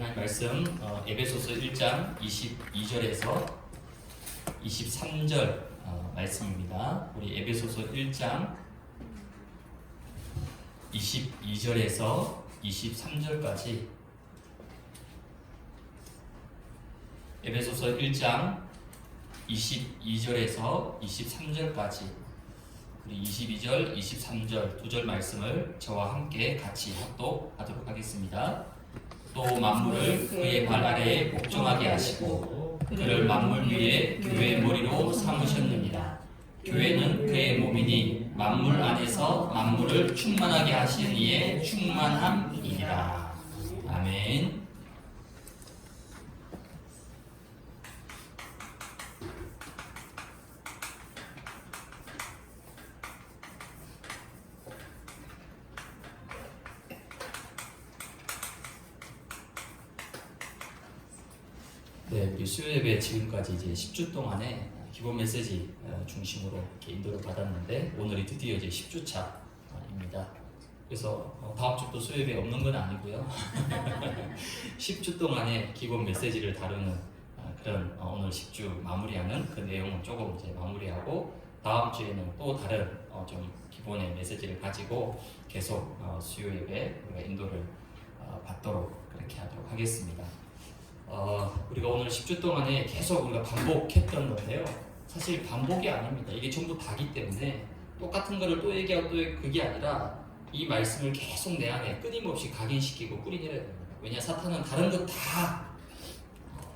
하나님 말씀 에베소서 1장 22절에서 23절 말씀입니다. 우리 에베소서 1장 22절에서 23절까지 에베소서 1장 22절에서 23절까지 우리 22절, 23절 두 절 말씀을 저와 함께 같이 합독하도록 하겠습니다. 또 만물을 그의 발 아래에 복종하게 하시고 그를 만물 위에 교회의 머리로 삼으셨느니라. 교회는 그의 몸이니 만물 안에서 만물을 충만하게 하시는 이의 충만함이니라. 아멘. 네, 우리 수요 예배 지금까지 이제 10주 동안에 기본 메시지 중심으로 이렇게 인도를 받았는데 오늘이 드디어 이제 10주차입니다. 그래서 다음 주도 수요 예배 없는 건 아니고요. 10주 동안에 기본 메시지를 다루는 그런 오늘 10주 마무리하는 그 내용은 조금 이제 마무리하고 다음 주에는 또 다른 좀 기본의 메시지를 가지고 계속 수요 예배 우리가 인도를 받도록 그렇게 하도록 하겠습니다. 우리가 오늘 10주 동안에 계속 우리가 반복했던 건데요. 사실 반복이 아닙니다. 이게 전부 다기 때문에 똑같은 거를 또 얘기하고 또 그게 아니라 이 말씀을 계속 내 안에 끊임없이 각인시키고 뿌리내려야 됩니다. 왜냐 사탄은 다른 거 다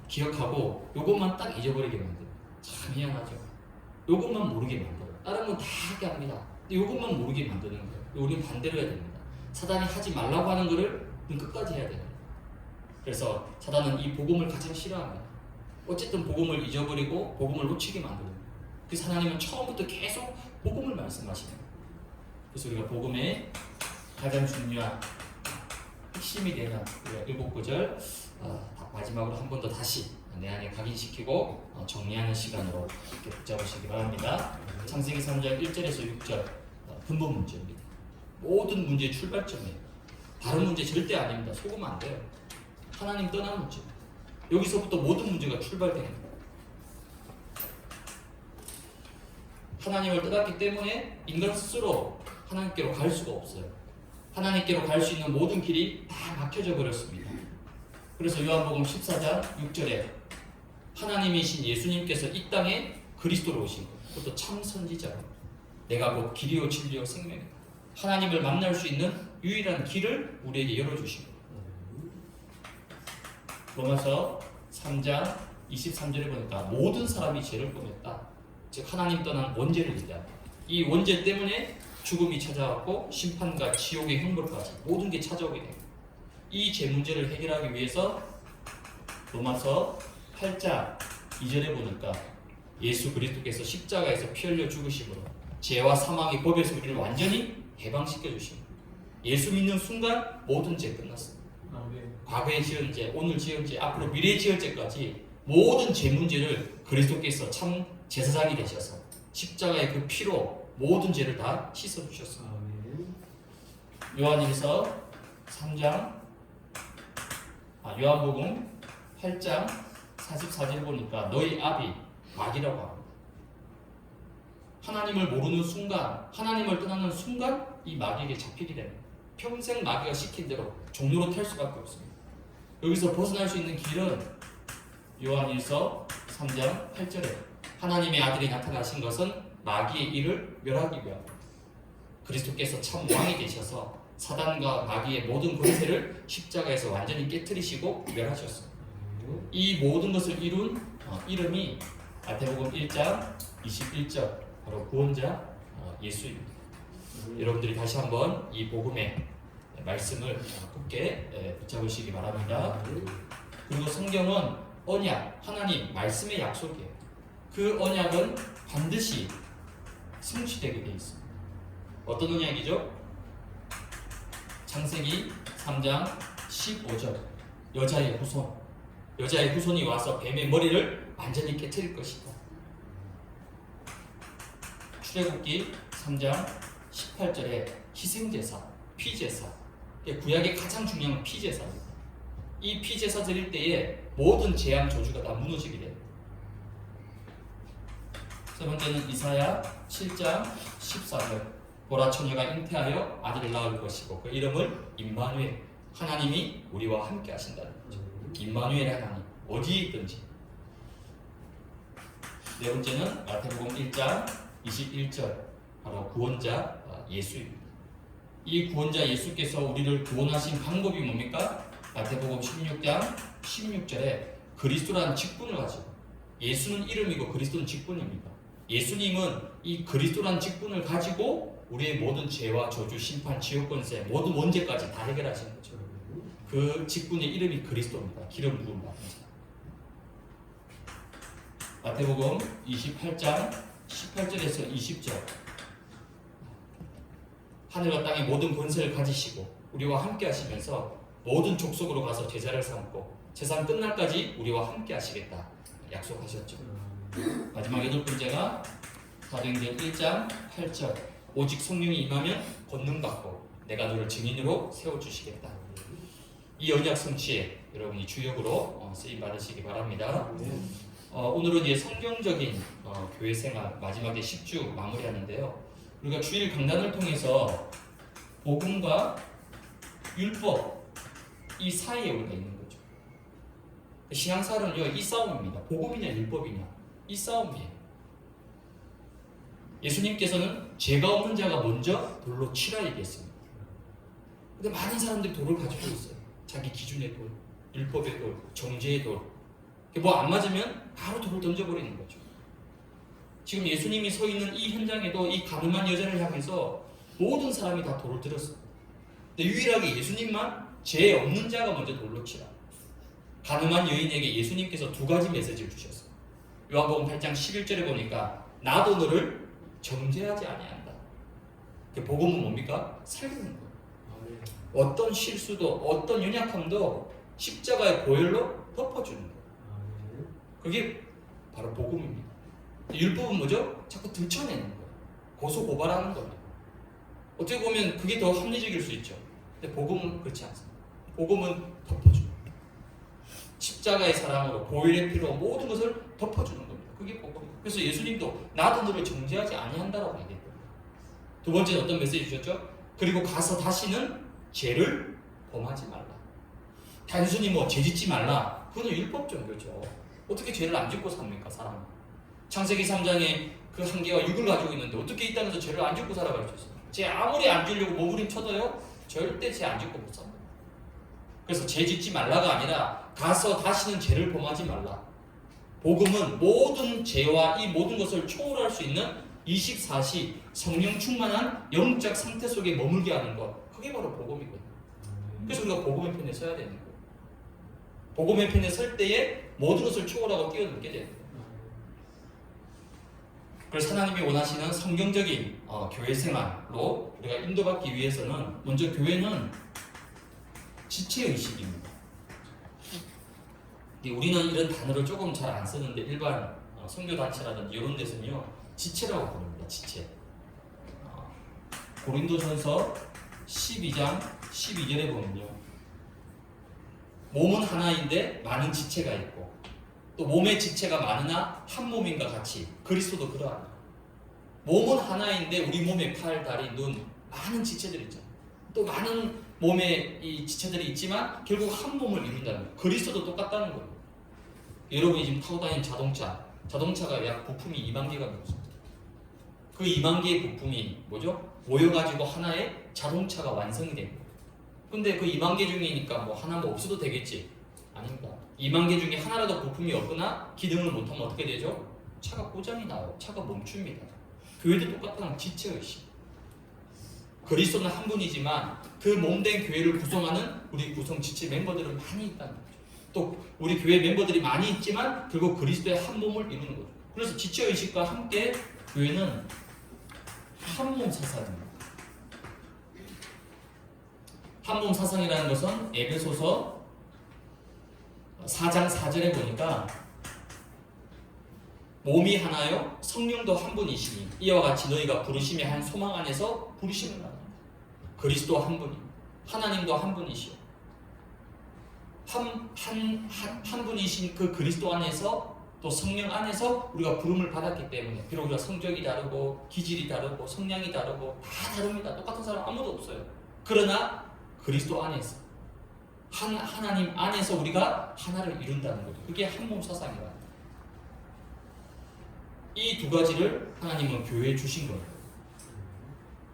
기억하고 요것만 딱 잊어버리게 만들어요. 참 희한하죠. 요것만 모르게 만들어요. 다른 건 다 하게 합니다. 근데 요것만 모르게 만드는 거예요. 우리는 반대로 해야 됩니다. 사탄이 하지 말라고 하는 거를 끝까지 해야 돼요. 그래서 사단은 이 복음을 가장 싫어합니다. 어쨌든 복음을 잊어버리고 복음을 놓치게 만드는. 그래서 하나님은 처음부터 계속 복음을 말씀하시는 거예요. 그래서 우리가 복음의 가장 중요한 핵심이 되는 7구절 마지막으로 한 번 더 다시 내 안에 각인시키고 정리하는 시간으로 이렇게 붙잡으시기 바랍니다. 창세기 3장 1절에서 6절 근본 문제입니다. 모든 문제의 출발점이에요. 다른 문제 절대 아닙니다. 속으면 안 돼요. 하나님 떠난 문제. 여기서부터 모든 문제가 출발되는 거예요. 하나님을 떠났기 때문에 인간 스스로 하나님께로 갈 수가 없어요. 하나님께로 갈 수 있는 모든 길이 다 막혀져 버렸습니다. 그래서 요한복음 14장 6절에 하나님이신 예수님께서 이 땅에 그리스도로 오신 거예요. 그것도 참 선지자로. 내가 곧 길이요 진리요 생명이다. 하나님을 만날 수 있는 유일한 길을 우리에게 열어주신 거예요. 로마서 3장 23절에 보니까 모든 사람이 죄를 범했다. 즉 하나님 떠난 원죄를 얘기합니다. 이 원죄 때문에 죽음이 찾아왔고 심판과 지옥의 형벌까지 모든 게 찾아오게 됩니다. 이 죄 문제를 해결하기 위해서 로마서 8장 2절에 보니까 예수 그리스도께서 십자가에서 피 흘려 죽으심으로 죄와 사망의 법에서 우리를 완전히 해방시켜 주십니다. 예수 믿는 순간 모든 죄 끝났습니다. 과거에 지은 죄, 오늘 지은 죄, 앞으로 미래에 지을 죄까지 모든 죄 문제를 그리스도께서 참 제사장이 되셔서 십자가의 그 피로 모든 죄를 다 씻어주셨습니다. 요한일서 3장 요한복음 8장 44절 보니까 너희 아비 마귀라고 합니다. 하나님을 모르는 순간, 하나님을 떠나는 순간 이 마귀에게 잡히게 됩니다. 평생 마귀가 시킨 대로 종로로 탈 수밖에 없습니다. 여기서 벗어날 수 있는 길은 요한일서 3장 8절에 하나님의 아들이 나타나신 것은 마귀의 일을 멸하기 위함입니다. 그리스도께서 참 왕이 되셔서 사단과 마귀의 모든 권세를 십자가에서 완전히 깨뜨리시고 멸하셨습니다. 이 모든 것을 이룬 이름이 마태복음 1장 21절 바로 구원자 예수입니다. 여러분들이 다시 한번 이 복음의 말씀을 굳게 붙잡으시기 바랍니다. 그리고 성경은 언약, 하나님 말씀의 약속이에요. 그 언약은 반드시 성취되게 되어 있습니다. 어떤 언약이죠? 창세기 3장 15절 여자의 후손이 와서 뱀의 머리를 완전히 깨트릴 것이다. 출애굽기 3장 18절에 희생제사, 피제사, 구약의 가장 중요한 피제사입니다. 이 피제사 드릴 때에 모든 재앙 저주가 다 무너지게 돼요. 세 번째는 이사야 7장 14절. 보라 처녀가 잉태하여 아들을 낳을 것이고 그 이름을 임마누엘, 하나님이 우리와 함께 하신다는 거죠. 임마누엘 하나님, 어디에 있든지. 네 번째는 마태복음 1장 21절, 바로 구원자 예수입니다. 이 구원자 예수께서 우리를 구원하신 방법이 뭡니까? 마태복음 16장 16절에 그리스도라는 직분을 가지고, 예수는 이름이고 그리스도는 직분입니다. 예수님은 이 그리스도라는 직분을 가지고 우리의 모든 죄와 저주, 심판, 지옥 권세, 모든 문제까지 다 해결하신 거죠. 그 직분의 이름이 그리스도입니다. 기름 부음 받은 자. 마태복음 28장 18절에서 20절. 하늘과 땅의 모든 권세를 가지시고 우리와 함께 하시면서 모든 족속으로 가서 제자를 삼고 세상 끝날까지 우리와 함께 하시겠다 약속하셨죠. 마지막 여덟 번째가 사도행전 1장 8절. 오직 성령이 임하면 권능받고 내가 너를 증인으로 세워주시겠다. 이 언약 성취에 여러분이 주역으로 쓰임 받으시기 바랍니다. 오늘은 이제 성경적인 교회 생활 마지막에 10주 마무리하는데요. 우리가 주일 강단을 통해서 복음과 율법 이 사이에 우리가 있는 거죠. 신앙생활은요, 이 싸움입니다. 복음이냐 율법이냐 이 싸움이에요. 예수님께서는 죄가 없는 자가 먼저 돌로 치라 얘기했습니다. 근데 많은 사람들이 돌을 가지고 있어요. 자기 기준의 돌, 율법의 돌, 정죄의 돌. 뭐 안 맞으면 바로 돌을 던져버리는 거죠. 지금 예수님이 서 있는 이 현장에도 이 가늠한 여자를 향해서 모든 사람이 다 돌을 들었습니다. 근데 유일하게 예수님만 죄 없는 자가 먼저 돌로 치라. 가늠한 여인에게 예수님께서 두 가지 메시지를 주셨어요. 요한복음 8장 11절에 보니까 나도 너를 정죄하지 아니한다. 복음은 뭡니까? 살리는 거예요. 어떤 실수도 어떤 연약함도 십자가의 보혈로 덮어주는 거예요. 그게 바로 복음입니다. 율법은 뭐죠? 자꾸 들춰내는 거예요. 고소 고발하는 겁니다. 어떻게 보면 그게 더 합리적일 수 있죠. 근데 복음은 그렇지 않습니다. 복음은 덮어주는 거예요. 십자가의 사랑으로 보혈의 피로 모든 것을 덮어주는 겁니다. 그게 복음입니다. 그래서 예수님도 나도 너를 정죄하지 아니한다라고 얘기했거든요. 두 번째는 어떤 메시지 주셨죠? 그리고 가서 다시는 죄를 범하지 말라. 단순히 뭐 죄 짓지 말라. 그건 율법 종교죠. 어떻게 죄를 안 짓고 삽니까, 사람은? 창세기 3장에 그 한계와 육을 가지고 있는데 어떻게 이 땅에서 죄를 안 짓고 살아갈 수 있어요? 죄 아무리 안 지려고 몸부림쳐도요, 절대 죄 안 짓고 못 삽니다. 그래서 죄 짓지 말라가 아니라 가서 다시는 죄를 범하지 말라. 복음은 모든 죄와 이 모든 것을 초월할 수 있는 24시 성령 충만한 영적 상태 속에 머물게 하는 것. 그게 바로 복음이거든요. 그래서 우리가 복음의 편에 서야 되는 거예요. 복음의 편에 설 때에 모든 것을 초월하고 뛰어넘게 되는 거예요. 그래서 하나님이 원하시는 성경적인 교회 생활로 우리가 인도받기 위해서는 먼저 교회는 지체의식입니다. 우리는 이런 단어를 조금 잘 안 쓰는데 일반 선교단체라든지 이런 데서는요, 지체라고 부릅니다. 지체. 고린도전서 12장 12절에 보면요, 몸은 하나인데 많은 지체가 있고 또 몸의 지체가 많으나 한 몸인가 같이 그리스도도 그러하다. 몸은 하나인데 우리 몸에 팔, 다리, 눈 많은 지체들이 있잖아요. 또 많은 몸에 이 지체들이 있지만 결국 한 몸을 이룬다는 거예요. 그리스도도 똑같다는 거예요. 여러분이 지금 타고 다니는 자동차가 약 부품이 2만 개가 넘습니다. 그 2만 개의 부품이 뭐죠? 모여가지고 하나의 자동차가 완성이 됩니다. 근데 그 2만 개 중이니까 뭐 하나 뭐 없어도 되겠지? 아닙니다. 2만 개 중에 하나라도 부품이 없거나 기능을 못하면 어떻게 되죠? 차가 고장이 나요. 차가 멈춥니다. 교회도 똑같은 지체의식. 그리스도는 한 분이지만 그 몸된 교회를 구성하는 우리 구성 지체 멤버들은 많이 있다는 거죠. 또 우리 교회 멤버들이 많이 있지만 결국 그리스도의 한 몸을 이루는 거죠. 그래서 지체의식과 함께 교회는 한 몸 사상입니다. 한 몸 사상이라는 것은 에베소서 4장 4절에 보니까 몸이 하나요 성령도 한 분이시니 이와 같이 너희가 부르심의 한 소망 안에서 부르심을 받는다. 그리스도 한 분입니다. 하나님도 한 분이시오. 한 분이신 그 그리스도 안에서 또 성령 안에서 우리가 부름을 받았기 때문에 비록 우리가 성격이 다르고 기질이 다르고 성향이 다르고 다 다릅니다. 똑같은 사람 아무도 없어요. 그러나 그리스도 안에서 하나님 안에서 우리가 하나를 이룬다는 거죠. 그게 한 몸 사상이라. 이 두 가지를 하나님은 교회에 주신 거예요.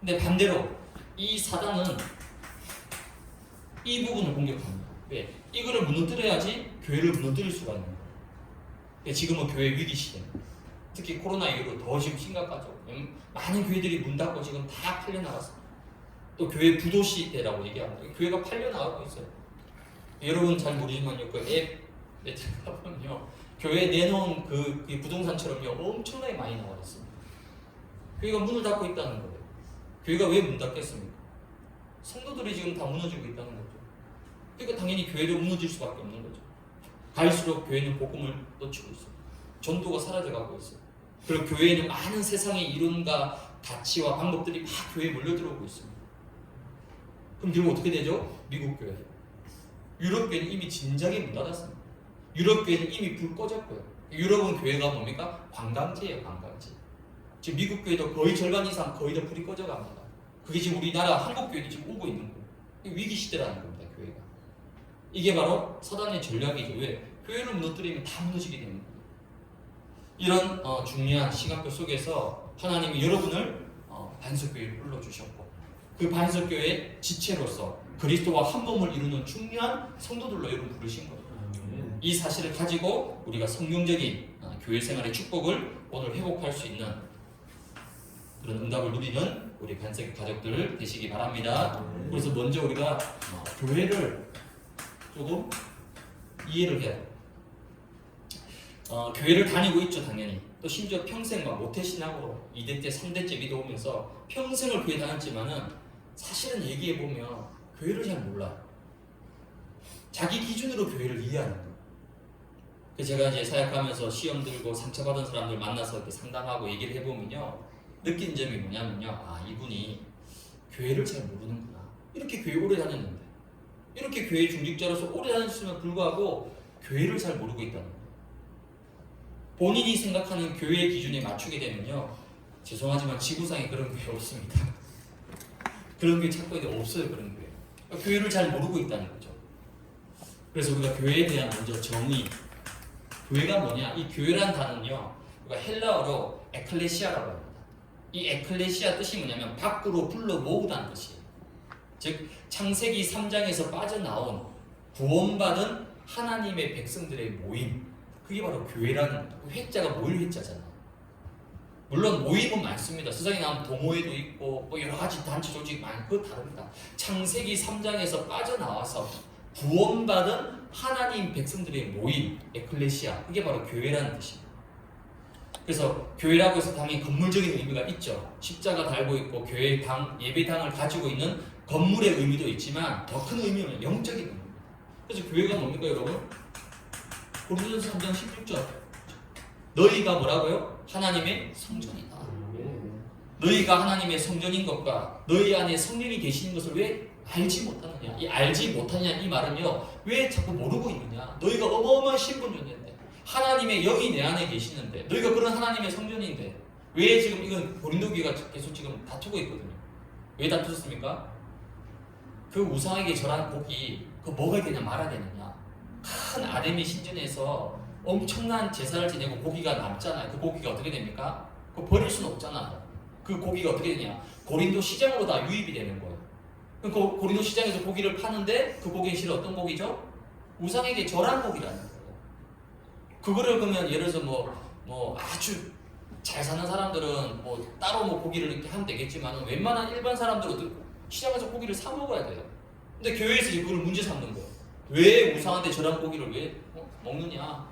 근데 반대로 이 사단은 이 부분을 공격합니다. 왜? 이거를 무너뜨려야지 교회를 무너뜨릴 수가 있는 거예요. 지금은 교회 위기 시대입니다. 특히 코로나 이후로 더 지금 심각하죠. 많은 교회들이 문 닫고 지금 다 팔려나갔습니다. 또 교회 부도 시대라고 얘기합니다. 교회가 팔려나가고 있어요. 여러분 잘 모르지만요, 그 앱에 들어가면요, 교회에 내놓은 그 부동산처럼요, 엄청나게 많이 나와 있습니다. 교회가 문을 닫고 있다는 거예요. 교회가 왜 문 닫겠습니까? 성도들이 지금 다 무너지고 있다는 거죠. 그러니까 당연히 교회도 무너질 수밖에 없는 거죠. 갈수록 교회는 복음을 놓치고 있어요. 전도가 사라져가고 있어요. 그리고 교회에는 많은 세상의 이론과 가치와 방법들이 막 교회에 몰려들어오고 있습니다. 그럼 결국 어떻게 되죠? 미국 교회, 유럽 교회는 이미 진작에 문 닫았습니다. 유럽 교회는 이미 불 꺼졌고요. 유럽은 교회가 뭡니까? 관광지예요, 관광지. 지금 미국 교회도 거의 절반 이상 거의 다 불이 꺼져갑니다. 그게 지금 우리나라 한국 교회도 지금 오고 있는 거예요. 위기 시대라는 겁니다, 교회가. 이게 바로 사단의 전략이죠. 왜? 교회를 무너뜨리면 다 무너지게 되는 거예요. 이런 중요한 시간표 속에서 하나님이 여러분을 반석교회를 불러주셨고, 그 반석교회의 지체로서 그리스도와 한 몸을 이루는 중요한 성도들로 여러분 부르신 거예요. 이 사실을 가지고 우리가 성경적인 교회 생활의 축복을 오늘 회복할 수 있는 그런 응답을 누리는 우리 반석의 가족들 되시기 바랍니다. 그래서 먼저 우리가 교회를 조금 이해를 해야 돼요. 교회를 다니고 있죠, 당연히. 또 심지어 평생 모태신학으로 2대째, 3대째 믿어오면서 평생을 교회 다녔지만은 사실은 얘기해보면 교회를 잘 몰라요. 자기 기준으로 교회를 이해하는 거예요. 제가 이제 사역하면서 시험 들고 상처받은 사람들 만나서 이렇게 상담하고 얘기를 해보면요, 느낀 점이 뭐냐면요, 아, 이분이 교회를 잘 모르는구나. 이렇게 교회 오래 다녔는데, 이렇게 교회 중직자로서 오래 다녔음에도 불구하고 교회를 잘 모르고 있다는 거예요. 본인이 생각하는 교회의 기준에 맞추게 되면요, 죄송하지만 지구상에 그런 교회 없습니다. 그런 교회 찾고 있는데 없어요, 그런 교회. 그러니까 교회를 잘 모르고 있다는 거죠. 그래서 우리가 교회에 대한 먼저 정의, 교회가 뭐냐? 이 교회란 단어는요, 우리가 헬라어로 에클레시아라고 합니다. 이 에클레시아 뜻이 뭐냐면 밖으로 불러 모으다는 뜻이에요. 즉 창세기 3장에서 빠져나온 구원받은 하나님의 백성들의 모임, 그게 바로 교회라는, 회자가 모일 회자잖아요. 물론 모임은 많습니다. 세상에 나오면 동호회도 있고 뭐 여러 가지 단체 조직 많고 다릅니다. 창세기 3장에서 빠져나와서 구원받은 하나님 백성들의 모임, 에클레시아, 그게 바로 교회라는 뜻입니다. 그래서 교회라고 해서 당연히 건물적인 의미가 있죠. 십자가 달고 있고 교회당, 예배당을 가지고 있는 건물의 의미도 있지만 더 큰 의미는 영적인 의미입니다. 그래서 교회가 뭡니까, 여러분? 고린도전서 3장 16절, 너희가 뭐라고요? 하나님의 성전이다. 너희가 하나님의 성전인 것과 너희 안에 성령이 계시는 것을 왜 알지 못하느냐? 이 알지 못하느냐, 이 말은요, 왜 자꾸 모르고 있느냐? 너희가 어마어마한 신분 존재인데, 하나님의 영이 내 안에 계시는데, 너희가 그런 하나님의 성전인데 왜 지금 이건 고린도 교회가 계속 지금 다투고 있거든요. 왜 다투셨습니까? 그 우상에게 절한 곡이 그 뭐가 되냐 말아야 되느냐? 큰 아데미 신전에서 엄청난 제사를 지내고 고기가 남잖아요. 그 고기가 어떻게 됩니까? 그거 버릴 수는 없잖아요. 그 고기가 어떻게 되냐? 고린도 시장으로 다 유입이 되는 거예요. 그 고린도 시장에서 고기를 파는데 그 고기는 실은 어떤 고기죠? 우상에게 절한 고기라는 거예요. 그거를 그러면 예를 들어서 뭐 아주 잘 사는 사람들은 뭐 따로 뭐 고기를 이렇게 하면 되겠지만 웬만한 일반 사람들은 시장에서 고기를 사 먹어야 돼요. 근데 교회에서 이제 그걸 문제 삼는 거예요. 왜 우상한테 절한 고기를 왜 먹느냐?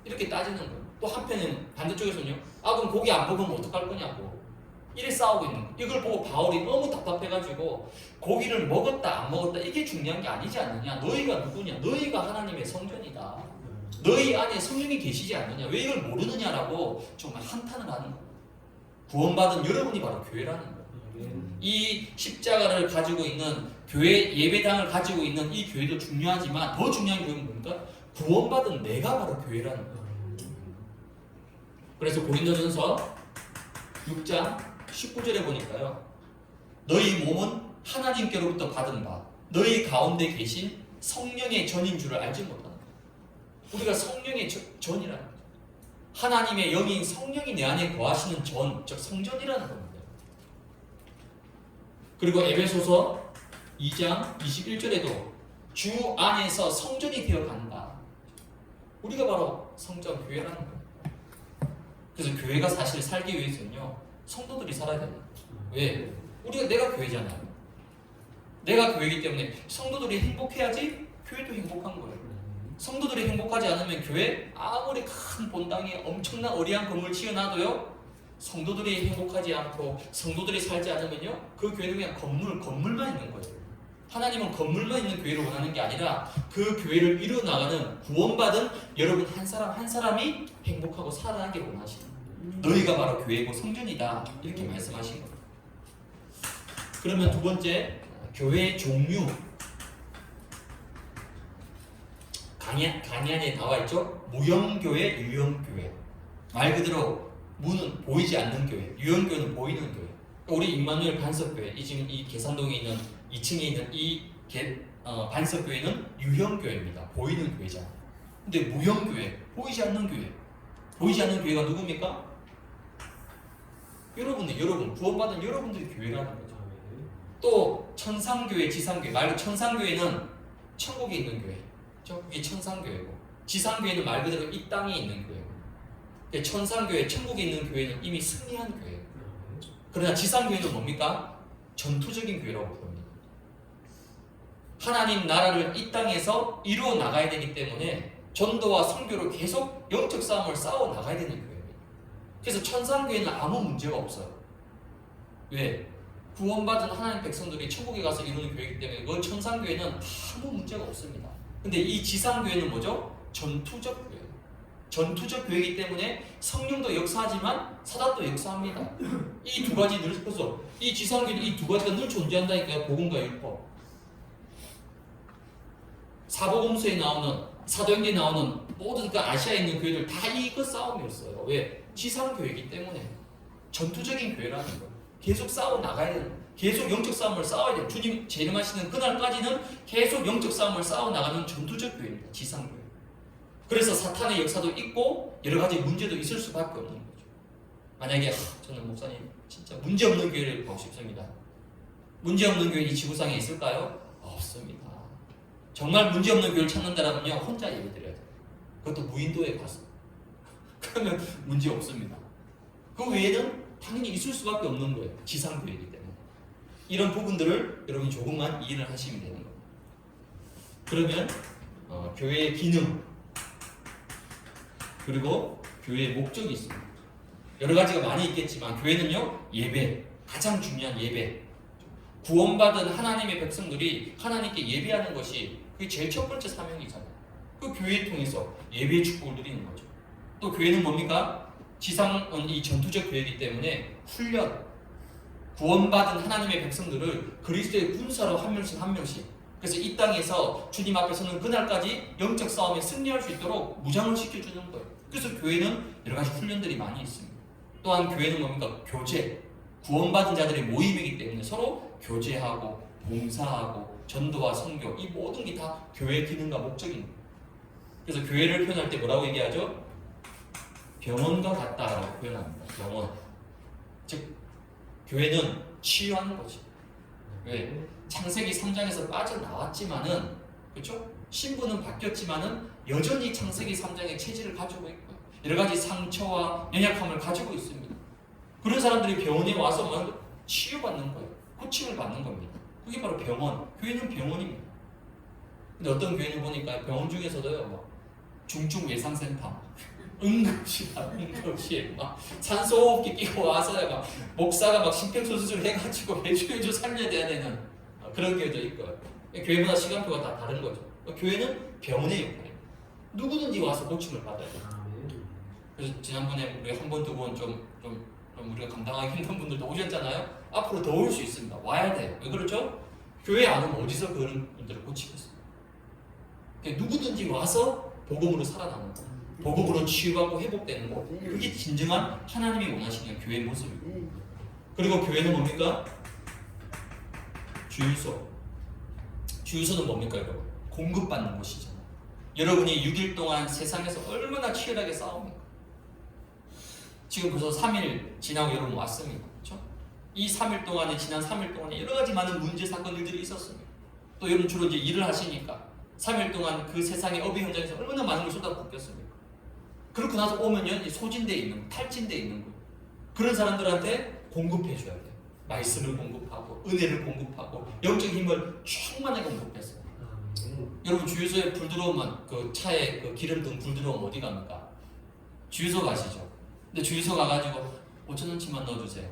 이렇게 따지는 거예요. 또 한편은 반대쪽에서는요, 아 그럼 고기 안 먹으면 어떡할 거냐고 이래 싸우고 있는 거예요. 이걸 보고 바울이 너무 답답해가지고 고기를 먹었다 안 먹었다 이게 중요한 게 아니지 않느냐? 너희가 누구냐? 너희가 하나님의 성전이다. 너희 안에 성령이 계시지 않느냐? 왜 이걸 모르느냐라고 정말 한탄을 하는 거예요. 구원받은 여러분이 바로 교회라는 거예요. 이 십자가를 가지고 있는 교회 예배당을 가지고 있는 이 교회도 중요하지만 더 중요한 교회는 뭡니까? 구원받은 내가 바로 교회라는 거예요. 그래서 고린도전서 6장 19절에 보니까요. 너희 몸은 하나님께로부터 받은 바 너희 가운데 계신 성령의 전인 줄을 알지 못하는 거예요. 우리가 성령의 전이라는 거예요. 하나님의 영인 성령이 내 안에 거하시는 전, 즉 성전이라는 겁니다. 그리고 에베소서 2장 21절에도 주 안에서 성전이 되어 간다. 우리가 바로 성전 교회라는 거예요. 그래서 교회가 사실 살기 위해서는요, 성도들이 살아야 됩니다. 왜? 내가 교회잖아요. 내가 교회이기 때문에 성도들이 행복해야지 교회도 행복한 거예요. 성도들이 행복하지 않으면 교회 아무리 큰 본당에 엄청난 어리한 건물 지어놔도요, 성도들이 행복하지 않고 성도들이 살지 않으면요, 그 교회는 그냥 건물만 있는 거예요. 하나님은 건물만 있는 교회를 원하는 게 아니라 그 교회를 이루어나가는 구원받은 여러분 한 사람 한 사람이 행복하고 살아나길 원하시는 거예요. 너희가 바로 교회고 성전이다, 이렇게 말씀하신 거예요. 그러면 두 번째, 교회의 종류. 강의 안에 나와 있죠. 무형교회, 유형교회. 말 그대로 무는 보이지 않는 교회, 유형교회는 보이는 교회. 우리 임마누엘 반석교회, 지금 이 계산동에 있는 2층에 있는 이 반석교회는 유형교회입니다. 보이는 교회잖아요. 근데 무형교회, 보이지 않는 교회. 보이지 않는 교회가 누굽니까? 여러분 구원받은 여러분들이 교회라는 거죠. 또 천상교회, 지상교회. 말 그대로 천상교회는 천국에 있는 교회. 그게 천상교회고, 지상교회는 말 그대로 이 땅에 있는 교회고, 천상교회, 천국에 있는 교회는 이미 승리한 교회예요. 그러나 지상교회는 뭡니까? 전투적인 교회라고 부릅니다. 하나님 나라를 이 땅에서 이루어 나가야 되기 때문에 전도와 선교로 계속 영적 싸움을 싸워 나가야 되는 교회입니다. 그래서 천상교회는 아무 문제가 없어요. 왜? 구원받은 하나님 백성들이 천국에 가서 이루는 교회이기 때문에 그 천상교회는 아무 문제가 없습니다. 근데 이 지상교회는 뭐죠? 전투적 교회예요. 전투적 교회이기 때문에 성령도 역사하지만 사단도 역사합니다. 이 두 가지 늘 그래서 이 지상교회는 이 두 가지가 늘 존재한다니까요. 복음과 율법. 사복음서에 나오는, 사도행전에 나오는 모든 그 아시아에 있는 교회들 다 이거 싸움이었어요. 왜? 지상교회이기 때문에 전투적인 교회라는 거예요. 계속 싸워 나가야 되는 거예요. 계속 영적 싸움을 싸워야 돼요. 주님 재림하시는 그날까지는 계속 영적 싸움을 싸워 나가는 전투적 교회입니다. 지상교회. 그래서 사탄의 역사도 있고 여러 가지 문제도 있을 수밖에 없는 거죠. 만약에 저는 목사님 진짜 문제 없는 교회를 보고 싶습니다. 문제 없는 교회 이 지구상에 있을까요? 없습니다. 정말 문제 없는 교회를 찾는다면요, 혼자 예배 드려야 돼요. 그것도 무인도에 가서. 그러면 문제 없습니다. 그 외에는 당연히 있을 수밖에 없는 거예요. 지상교회이기 때문에. 이런 부분들을 여러분이 조금만 이해를 하시면 되는 겁니다. 그러면 교회의 기능, 그리고 교회의 목적이 있습니다. 여러 가지가 많이 있겠지만 교회는요, 예배, 가장 중요한 예배. 구원받은 하나님의 백성들이 하나님께 예배하는 것이 그게 제일 첫 번째 사명이잖아요. 그 교회를 통해서 예배의 축복을 누리는 거죠. 또 교회는 뭡니까? 지상은 이 전투적 교회이기 때문에 훈련, 구원받은 하나님의 백성들을 그리스도의 군사로 한 명씩 그래서 이 땅에서 주님 앞에 서는 그날까지 영적 싸움에 승리할 수 있도록 무장을 시켜주는 거예요. 그래서 교회는 여러 가지 훈련들이 많이 있습니다. 또한 교회는 뭡니까? 교제, 구원받은 자들의 모임이기 때문에 서로 교제하고 봉사하고 전도와 선교, 이 모든 게 다 교회의 기능과 목적입니다. 그래서 교회를 표현할 때 뭐라고 얘기하죠? 병원과 같다라고 표현합니다. 병원. 즉 교회는 치유하는 거지. 왜? 창세기 3장에서 빠져나왔지만은, 그렇죠? 신부는 바뀌었지만은 여전히 창세기 3장의 체질을 가지고 있고 여러 가지 상처와 연약함을 가지고 있습니다. 그런 사람들이 병원에 와서 치유받는 거예요. 고침을 받는 겁니다. 그게 바로 병원. 교회는 병원입니다. 근데 어떤 교회는 보니까 병원 중에서도요, 중증 외상센터, 응급실 막 산소호흡기 끼고 와서 막 목사가 막 심폐소생술 해가지고 매주 살려야 되는 그런 교회도 있고요. 교회마다 시간표가 다 다른 거죠. 교회는 병원의 역할이에요. 누구든지 와서 고침을 받아야 돼요. 그래서 지난번에 우리 한 번, 두 번 좀 우리가 감당하기 힘든 분들도 오셨잖아요. 앞으로 더 올 수 있습니다. 와야 돼요. 왜 그렇죠? 교회 안 오면 어디서 그런 분들을 고치겠어요? 그러니까 누구든지 와서 복음으로 살아나는 거, 복음으로 치유하고 회복되는 거, 그게 진정한 하나님이 원하시는 교회의 모습입니다. 그리고 교회는 뭡니까? 주유소. 주유소는 뭡니까 여러분? 공급받는 곳이잖아요. 여러분이 6일 동안 세상에서 얼마나 치열하게 싸웁니까? 지금 벌써 3일 지나고 여러분 왔습니다. 그렇죠? 이 3일 동안에, 지난 3일 동안에 여러 가지 많은 문제, 사건, 일들이 있었습니다. 또 여러분 주로 이제 일을 하시니까 3일 동안 그 세상의 업의 현장에서 얼마나 많은 걸 쏟아붓겠습니까? 그렇고 나서 오면요, 소진되어 있는 거, 탈진되어 있는 거, 그런 사람들한테 공급해줘야 돼요. 말씀을 공급하고, 은혜를 공급하고, 영적 힘을 충만하게 공급했어요. 여러분 주유소에 불 들어오면 그 차에 그 기름등 불 들어오면 어디 갑니까? 주유소 가시죠. 근데 주유소 가가지고 5,000원치만 넣어주세요.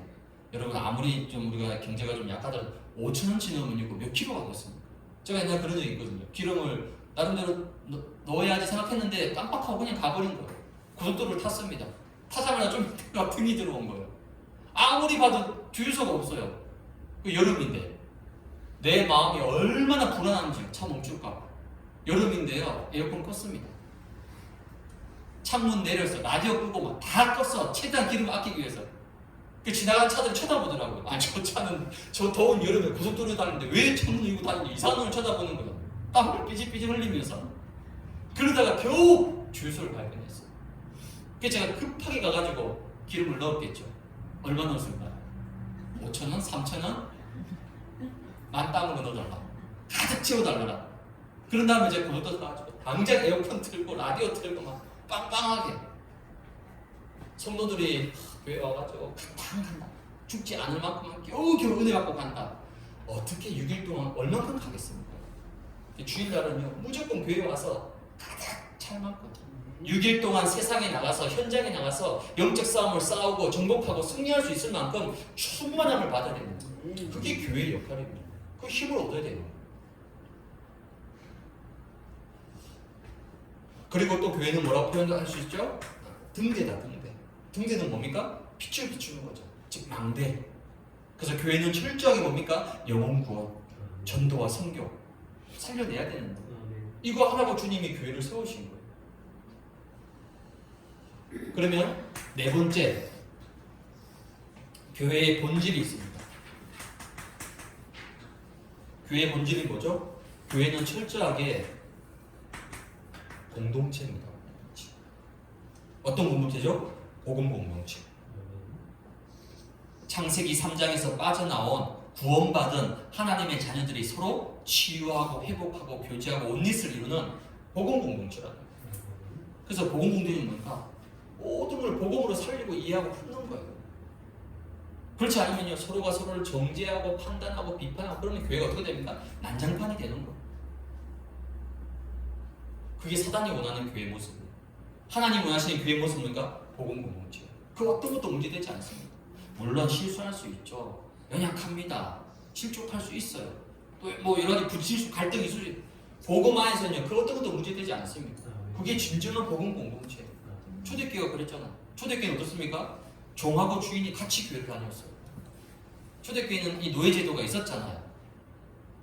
여러분 아무리 좀 우리가 경제가 좀 약하더라도 5,000원치 넣으면 이거 몇 킬로 가겠습니까? 제가 옛날에 그런 적이 있거든요. 기름을 나름대로 넣어야지 생각했는데 깜빡하고 그냥 가버린 거예요. 고속도로를 탔습니다. 타자마자 좀 등이 들어온 거예요. 아무리 봐도 주유소가 없어요. 여름인데 내 마음이 얼마나 불안한지 차 멈출까. 여름인데요, 에어컨 껐습니다. 창문 내렸어. 라디오 끄고 막 다 껐어. 최대한 기름 아끼기 위해서. 그 지나가는 차들이 쳐다보더라고요. 아, 저 차는 저 더운 여름에 고속도로에 다니는데 왜 창문 열고 다니는지 이상한 놈을 쳐다보는 거예요. 땀을 삐질삐질 흘리면서. 그러다가 겨우 주유소를 발견했어요. 그래서 제가 급하게 가가지고 기름을 넣었겠죠. 얼마 넣었을까요? 5,000원? 3,000원? 만땅으로 넣어달라. 가득 채워달라. 그런 다음에 제가 고속도로 가가지고 당장 에어컨 틀고 라디오 틀고 막 빵빵하게 성도들이 교회 와가지고 간다. 죽지 않을 만큼 겨우겨우 은혜 받고 간다. 어떻게 6일 동안 얼만큼 가겠습니까? 주일날은요 무조건 교회 와서 가득 찰 만큼 6일 동안 세상에 나가서 현장에 나가서 영적 싸움을 싸우고 정복하고 승리할 수 있을 만큼 충만함을 받아야 됩니다. 그게 교회의 역할입니다. 그 힘을 얻어야 돼요. 그리고 또 교회는 뭐라고 표현할 수 있죠? 등대다, 등대. 등대는 뭡니까? 빛을 비추는 거죠. 즉 망대. 그래서 교회는 철저하게 뭡니까? 영혼 구원, 전도와 선교 살려내야 되는 거예요. 이거 하라고 주님이 교회를 세우신 거예요. 그러면 네 번째, 교회의 본질이 있습니다. 교회의 본질이 뭐죠? 교회는 철저하게 공동체입니다. 어떤 공동체죠? 복음 공동체. 창세기 3장에서 빠져나온 구원받은 하나님의 자녀들이 서로 치유하고 회복하고 교제하고 온릿을 이루는 복음 공동체라는 거예요. 그래서 복음 공동체는 뭔가 모든 걸 복음으로 살리고 이해하고 품는 거예요. 그렇지 않으면요 서로가 서로를 정죄하고 판단하고 비판하고 그러면 교회가 어떻게 됩니까? 난장판이 되는 거예요. 그게 사단이 원하는 교회 모습이에요. 하나님 원하시는 교회 모습입니까? 복음 공동체. 그 어떤 것도 문제되지 않습니다. 물론 실수할 수 있죠. 연약합니다. 실족할 수 있어요. 또 뭐 여러 가지 부딪힐 갈등이 있을 수 있어요. 복음 안에서는요 그 어떤 것도 문제되지 않습니다. 그게 진정한 복음 공동체예요. 초대교회가 그랬잖아. 초대교회는 어떻습니까? 종하고 주인이 같이 교회를 다녔어요. 초대교회는 이 노예제도가 있었잖아요.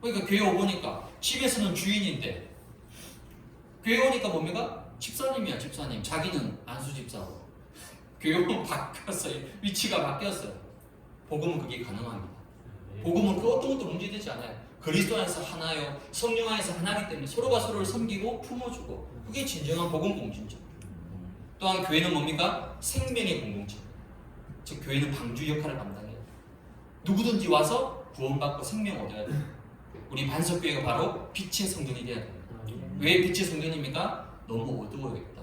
그러니까 교회 오보니까 집에서는 주인인데 교회 오니까 뭡니까? 집사님이야, 집사님. 자기는 안수 집사고. 교회 오면 바뀌었어요. 위치가 바뀌었어요. 복음은 그게 가능합니다. 복음은 그 어떤 것도 문제되지 않아요. 그리스도 안에서 하나요. 성령 안에서 하나이기 때문에 서로가 서로를 섬기고 품어주고 그게 진정한 복음 공동체. 또한 교회는 뭡니까? 생명의 공동체. 즉 교회는 방주 역할을 감당해요. 누구든지 와서 구원받고 생명 얻어야 돼요. 우리 반석교회가 바로 빛의 성전이 돼야 돼요. 왜 빛의 성전입니까? 너무 어두워야겠다.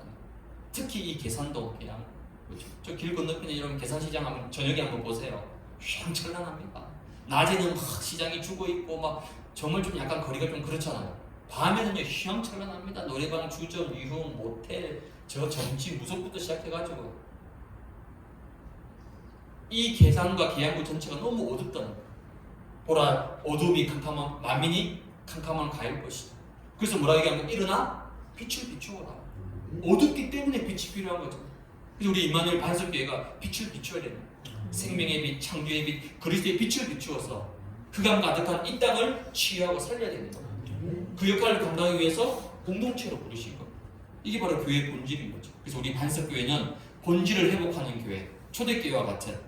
특히 이 계산도 그냥 저 길 건너편에 이런 계산시장 한번 저녁에 한번 보세요. 휘황찬란합니다. 낮에는 막 시장이 죽어있고 막 정말 좀 약간 거리가 좀 그렇잖아요. 밤에는요 휘황찬란합니다. 노래방, 주점, 유흥, 모텔, 저 점집, 무속부터 시작해가지고 이 계산과 계양구 전체가 너무 어둡다는 거예요. 보라 어둠이 캄캄한 만민이 캄캄한 가일 것이다. 그래서 뭐라 얘기하면 일어나 빛을 비추어라. 어둡기 때문에 빛이 필요한 거죠. 그래서 우리 임마누엘 반석교회가 빛을 비추어야 되는 생명의 빛, 창조의 빛, 그리스도의 빛을 비추어서 흑암 가득한 이 땅을 치유하고 살려야 됩니다. 그 역할을 감당하기 위해서 공동체로 부르신 것. 이게 바로 교회의 본질인 거죠. 그래서 우리 반석교회는 본질을 회복하는 교회, 초대교회와 같은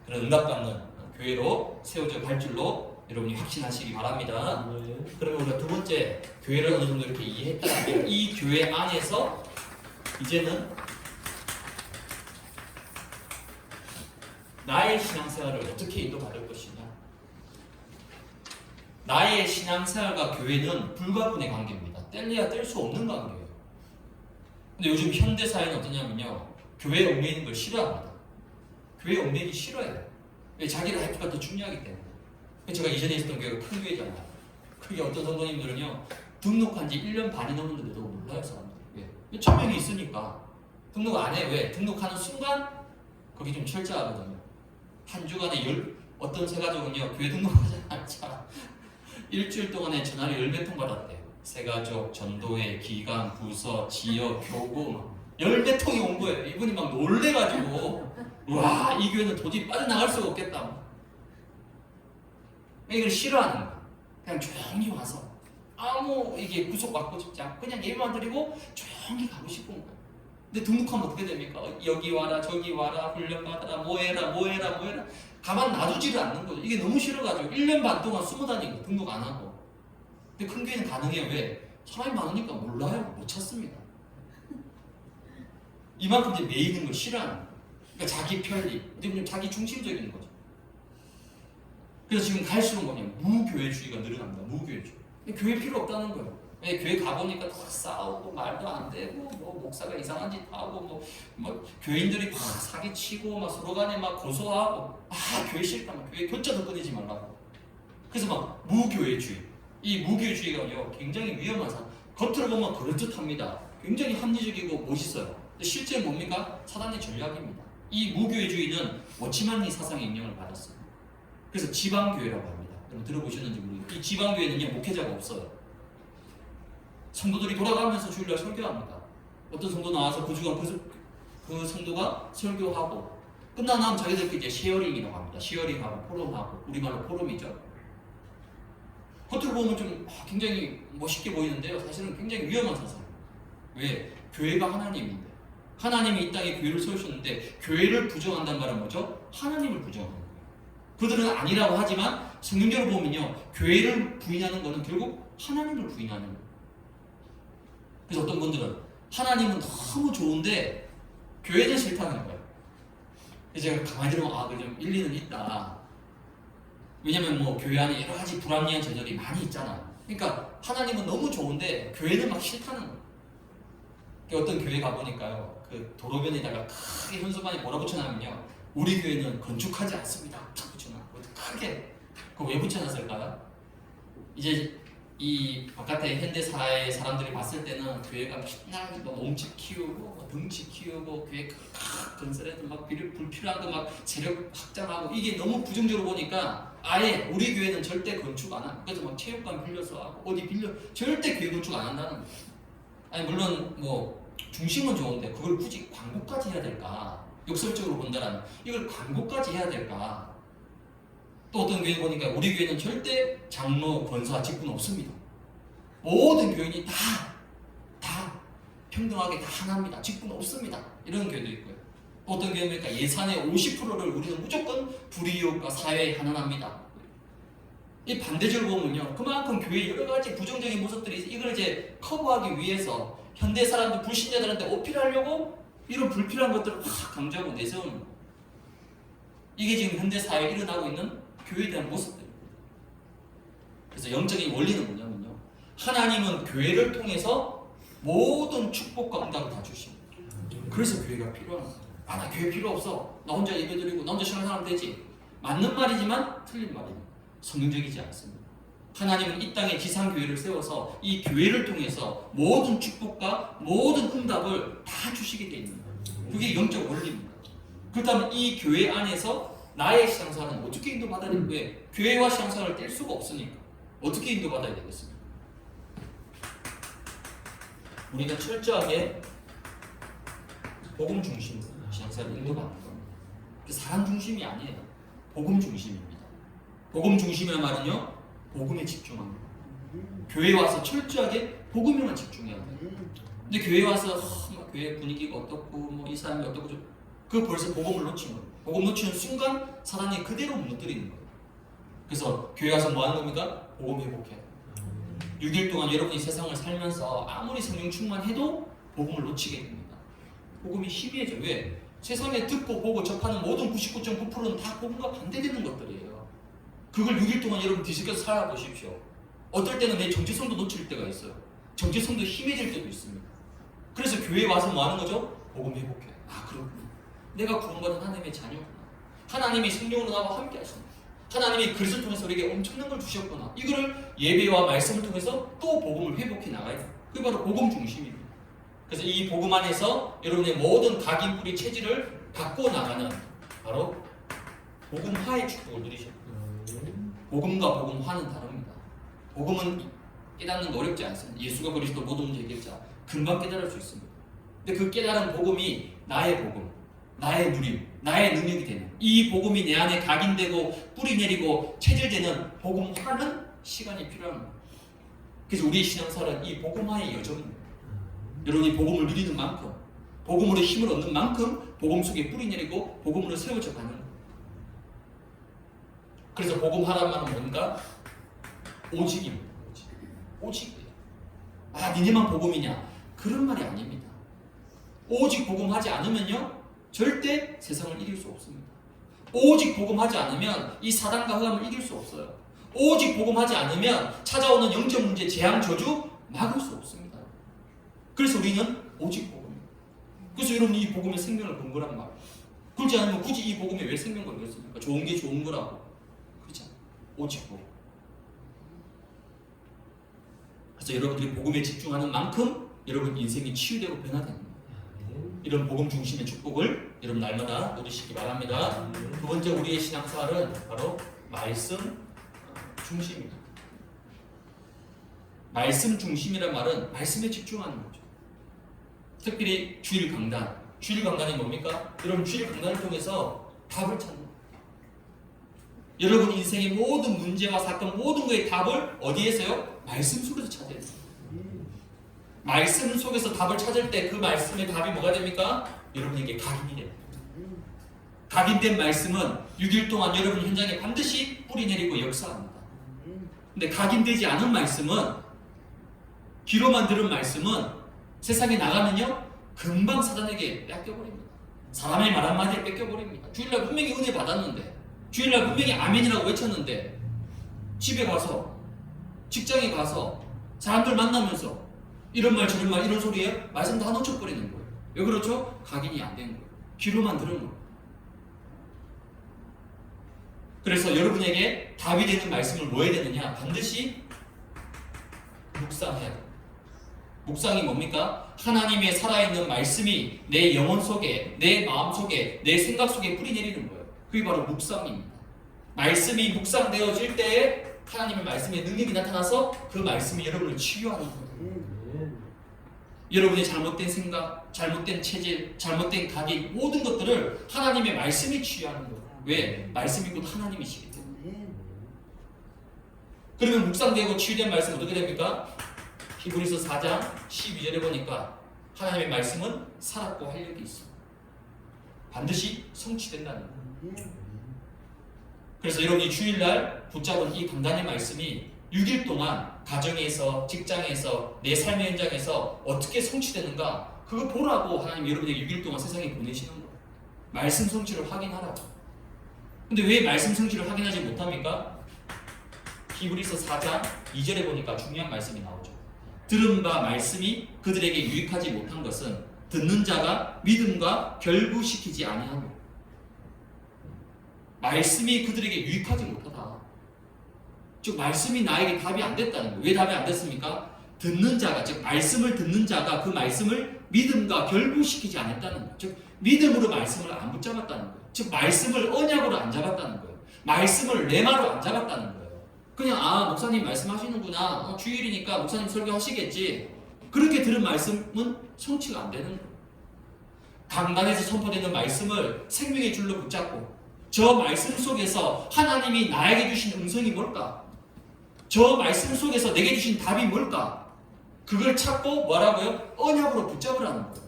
그런 응답받는 교회로 세워져 갈 줄로 여러분이 확신하시기 바랍니다. 그러면 우리가 두 번째 교회를 어느 정도 이렇게 이해했다면 이 교회 안에서 이제는 나의 신앙생활을 어떻게 인도받을 것이냐. 나의 신앙생활과 교회는 불가분의 관계입니다. 뗄래야 뗄 수 없는 관계예요. 근데 요즘 현대사회는 어떠냐면요, 교회에 얽매이는 걸 싫어합니다. 교회에 얽매이기 싫어해요. 왜? 자기의 라이프가 더 중요하기 때문에. 제가 이전에 있었던 교회가 큰 교회잖아요. 그게 어떤 성도님들은요, 등록한 지 1년 반이 넘었는데도 몰라요, 사람들이. 왜? 천명이 있으니까. 등록 안 해. 왜? 등록하는 순간 거기 좀 철저하거든요. 한 주간에 어떤 세가족은요, 교회 등록하지 않자 일주일 동안에 전화를 10몇 통 받았대요. 세가족, 전도회, 기관, 부서, 지역, 교구 10몇 통이 온 거예요. 이분이 막 놀래가지고 와, 이 교회는 도저히 빠져나갈 수가 없겠다. 이걸 싫어하는 거야. 그냥 조용히 와서 아무 이게 구속받고 싶지 않고 그냥 예배만 드리고 조용히 가고 싶은 거야. 근데 등록하면 어떻게 됩니까? 여기 와라 저기 와라 훈련받아라 뭐해라 가만 놔두지를 않는 거죠. 이게 너무 싫어가지고 1년 반 동안 숨어 다니고 등록 안 하고. 근데 큰 교회는 가능해요. 왜? 사람이 많으니까 몰라요. 못 찾습니다. 이만큼 이제 매이는 걸 싫어하는 거예요. 그러니까 자기 편리, 어떻게 자기 중심적인 거죠. 그래서 지금 갈수록 뭐냐면 무교회주의가 늘어납니다. 무교회주의. 교회 필요 없다는 거예요. 왜? 교회 가보니까 다 싸우고 말도 안 되고 뭐 목사가 이상한 짓 하고 뭐 교인들이 막 사기치고 막 서로 간에 막 고소하고 교회 싫다, 막 교회 교자도 끊이지 말라고. 그래서 막 무교회주의. 이 무교회주의가요 굉장히 위험한 사. 겉으로 보면 그럴듯합니다. 굉장히 합리적이고 멋있어요. 근데 실제 뭡니까? 사단의 전략입니다. 이 무교회주의는 워치만리 사상의 영향을 받았어요. 그래서 지방교회라고 합니다. 여러분 들어보셨는지 모르겠어요. 이 지방교회는요 목회자가 없어요. 성도들이 돌아가면서 주일날 설교합니다. 어떤 성도 나와서 그 주간 그 성도가 설교하고 끝나고 나면 자기들끼리 이제 쉐어링이라고 합니다. 쉐어링하고 포럼하고, 우리말로 포럼이죠. 겉으로 보면 좀 굉장히 멋있게 보이는데요, 사실은 굉장히 위험한 사상입니다. 왜? 교회가 하나님인데, 하나님이 이 땅에 교회를 세우셨는데 교회를 부정한다는 말은 뭐죠? 하나님을 부정하는 거예요. 그들은 아니라고 하지만 성경적으로 보면요, 교회를 부인하는 것은 결국 하나님을 부인하는 거예요. 그래서 어떤 분들은 하나님은 너무 좋은데 교회는 싫다는 거예요. 그래서 제가 가만히 들으면 그래 좀 일리는 있다. 왜냐면 뭐 교회 안에 여러 가지 불합리한 저절이 많이 있잖아요. 그러니까 하나님은 너무 좋은데 교회는 막 싫다는 거예요. 어떤 교회 가보니까요, 그 도로변에다가 크게 현수막에 뭐라 붙여놨냐면요, 우리 교회는 건축하지 않습니다. 탁 붙여놔. 크게. 그거 왜 붙여놨을까요? 이제 이 바깥에 현대사회 사람들이 봤을 때는 교회가 맨날 몸집 키우고 덩치 키우고 교회 건설해도 막 불필요한 거 막 재력 확장하고 이게 너무 부정적으로 보니까 아예 우리 교회는 절대 건축 안 하고, 그래서 막 체육관 빌려서 하고 어디 빌려 절대 교회 건축 안 한다는 거예요. 아니 물론 뭐 중심은 좋은데 그걸 굳이 광고까지 해야 될까? 역설적으로 본다라면 이걸 광고까지 해야 될까? 또 어떤 교회 보니까 우리 교회는 절대 장로, 권사, 직분 없습니다. 모든 교인이 다 평등하게 다 하나입니다. 직분 없습니다. 이런 교회도 있고요. 또 어떤 교회 보니까 예산의 50%를 우리는 무조건 불이익과 사회에 환원합니다. 이 반대적으로 보면요, 그만큼 교회의 여러 가지 부정적인 모습들이 이걸 이제 커버하기 위해서 현대 사람들, 불신자들한테 어필하려고 이런 불필요한 것들을 확 강조하고 내세우는 거예요. 이게 지금 현대 사회에 일어나고 있는 교회에 대한 모습들입니다. 그래서 영적인 원리는 뭐냐면요, 하나님은 교회를 통해서 모든 축복과 응답을 다 주십니다. 그래서 교회가 필요한 거예요. 나 교회 필요 없어. 나 혼자 예배드리고 나 혼자 신앙하면 되지. 맞는 말이지만 틀린 말입니다. 성경적이지 않습니다. 하나님은 이 땅에 지상교회를 세워서 이 교회를 통해서 모든 축복과 모든 응답을 다 주시게 되어 있는 거예요. 그게 영적 원리입니다. 그렇다면 이 교회 안에서 나의 신앙생활은 어떻게 인도받아야 되는 거예요? 교회와 신앙생활을 뗄 수가 없으니까 어떻게 인도받아야 되겠습니까? 우리가 철저하게 복음 중심으로 신앙생활을 인도받는 겁니다. 사람 중심이 아니에요. 복음 중심입니다. 복음 중심이란 말은요, 복음에 집중합니다. 교회 와서 철저하게 복음에만 집중해야 돼요. 근데 교회 와서 막 교회 분위기가 어떻고 뭐 이 사람이 어떻고 그 벌써 복음을 놓친 거예요. 복음 놓치는 순간 사단이 그대로 무너뜨리는 거예요. 그래서 교회 와서 뭐 하는 겁니까? 복음 회복해야 돼요. 6일 동안 여러분이 세상을 살면서 아무리 성령 충만해도 복음을 놓치게 됩니다. 복음이 희미해져. 왜? 세상에 듣고 보고 접하는 모든 99.9%는 다 복음과 반대되는 것들이에요. 그걸 6일 동안 여러분 뒤섞여서 살아보십시오. 어떨 때는 내 정체성도 놓칠 때가 있어요. 정체성도 희미해질 때도 있습니다. 그래서 교회에 와서 뭐 하는 거죠? 복음 회복해. 아, 그렇구나. 내가 구원받은 하나님의 자녀구나. 하나님이 성령으로 나와 함께 하십니다. 하나님이 그리스도를 통해서 우리에게 엄청난 걸 주셨구나. 이거를 예배와 말씀을 통해서 또 복음을 회복해 나가야 돼요. 그게 바로 복음 중심입니다. 그래서 이 복음 안에서 여러분의 모든 각인 뿌리 체질을 바꿔 나가는 바로 복음화의 축복을 누리셔야 돼요. 복음과 복음화는 다릅니다. 복음은 깨닫는 거 어렵지 않습니다. 예수가 그리스도 모든 문제 해결자. 금방 깨달을 수 있습니다. 근데 그 깨달은 복음이 나의 복음, 나의 누림, 나의 능력이 되는 이 복음이 내 안에 각인되고 뿌리 내리고 체질되는 복음화는 시간이 필요합니다. 그래서 우리의 신앙생활은 이 복음화의 여정입니다. 여러분이 복음을 누리는 만큼, 복음으로 힘을 얻는 만큼 복음 속에 뿌리 내리고 복음으로 세워져 가는 거예요. 그래서 복음하란 말은 뭔가? 오직입니다. 오직이에요. 아, 니네만 복음이냐? 그런 말이 아닙니다. 오직 복음하지 않으면요, 절대 세상을 이길 수 없습니다. 오직 복음하지 않으면 이 사단과 흑암을 이길 수 없어요. 오직 복음하지 않으면 찾아오는 영적 문제, 재앙, 저주 막을 수 없습니다. 그래서 우리는 오직 복음입니다. 그래서 여러분이 이 복음의 생명을 본 거란 말이에요. 그렇지 않으면 굳이 이 복음에 왜 생명을 걸겠습니까? 좋은 게 좋은 거라고. 그렇지 않아요. 오직 복음. 그래서 여러분들이 복음에 집중하는 만큼 여러분 인생이 치유되고 변화되는 거예요. 이런 복음 중심의 축복을 여러분 날마다 누리시기 바랍니다. 두 번째 우리의 신앙생활은 바로 말씀 중심입니다. 말씀 중심이란 말은 말씀에 집중하는 거죠. 특별히 주일 강단. 주일 강단이 뭡니까? 여러분 주일 강단을 통해서 답을 찾는 거예요. 여러분 인생의 모든 문제와 사건 모든 거의 답을 어디에서요? 말씀 속에서 찾아야 돼요. 말씀 속에서 답을 찾을 때 그 말씀의 답이 뭐가 됩니까? 여러분에게 각인이 됩니다. 각인된 말씀은 6일 동안 여러분 현장에 반드시 뿌리 내리고 역사합니다. 근데 각인되지 않은 말씀은, 귀로만 들은 말씀은 세상에 나가면요 금방 사단에게 뺏겨버립니다. 사람의 말 한마디에 뺏겨버립니다. 주일날 분명히 은혜 받았는데, 주일날 분명히 아멘이라고 외쳤는데, 집에 가서, 직장에 가서, 사람들 만나면서 이런 말 저런 말 이런 소리에 말씀 다 놓쳐버리는 거예요. 왜 그렇죠? 각인이 안 된 거예요. 귀로만 들은 거예요. 그래서 여러분에게 답이 되는 말씀을 뭐 해야 되느냐? 반드시 묵상해야 돼요. 묵상이 뭡니까? 하나님의 살아있는 말씀이 내 영혼 속에, 내 마음 속에, 내 생각 속에 뿌리 내리는 거예요. 그게 바로 묵상입니다. 말씀이 묵상되어질 때에 하나님의 말씀의 능력이 나타나서 그 말씀이 여러분을 치유하는 거예요. 여러분의 잘못된 생각, 잘못된 체질, 잘못된 각인 모든 것들을 하나님의 말씀이 치유하는 거예요. 왜? 말씀이 곧 하나님이시기 때문에. 그러면 묵상되고 치유된 말씀 어떻게 됩니까? 히브리서 4장 12절에 보니까 하나님의 말씀은 살았고 활력이 있습니다. 반드시 성취된다는 거예요. 그래서 여러분이 주일날 붙잡은 이 강단의 말씀이 6일 동안 가정에서, 직장에서, 내 삶의 현장에서 어떻게 성취되는가, 그거 보라고 하나님 여러분에게 6일 동안 세상에 보내시는 거예요. 말씀 성취를 확인하라고. 근데 왜 말씀 성취를 확인하지 못합니까? 히브리서 4장 2절에 보니까 중요한 말씀이 나오죠. 들은 바 말씀이 그들에게 유익하지 못한 것은 듣는 자가 믿음과 결부시키지 아니하고. 말씀이 그들에게 유익하지 못하다. 즉 말씀이 나에게 답이 안 됐다는 거예요. 왜 답이 안 됐습니까? 듣는 자가, 즉 말씀을 듣는 자가 그 말씀을 믿음과 결부시키지 않았다는 거예요. 즉 믿음으로 말씀을 안 붙잡았다는 거예요. 즉 말씀을 언약으로 안 잡았다는 거예요. 말씀을 레마로 안 잡았다는 거예요. 그냥 목사님 말씀하시는구나, 주일이니까 목사님 설교하시겠지, 그렇게 들은 말씀은 성취가 안 되는 거예요. 강단에서 선포되는 말씀을 생명의 줄로 붙잡고 저 말씀 속에서 하나님이 나에게 주신 음성이 뭘까? 저 말씀 속에서 내게 주신 답이 뭘까? 그걸 찾고 뭐라고요? 언약으로 붙잡으라는 거예요.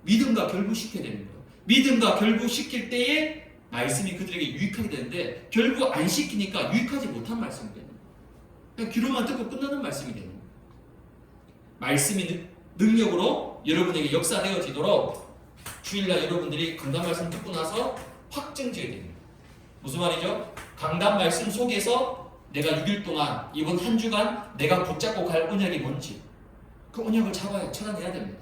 믿음과 결부시켜야 되는 거예요. 믿음과 결부시킬 때에 말씀이 그들에게 유익하게 되는데 결국 안 시키니까 유익하지 못한 말씀이 되는 거예요. 그냥 귀로만 듣고 끝나는 말씀이 되는 거예요. 말씀이 능력으로 여러분에게 역사되어지도록 주일날 여러분들이 강단 말씀 듣고 나서 확증지어야 됩니다. 무슨 말이죠? 강단 말씀 속에서 내가 6일 동안 이번 한 주간 내가 붙잡고 갈 언약이 뭔지 그 언약을 찾아내야 됩니다.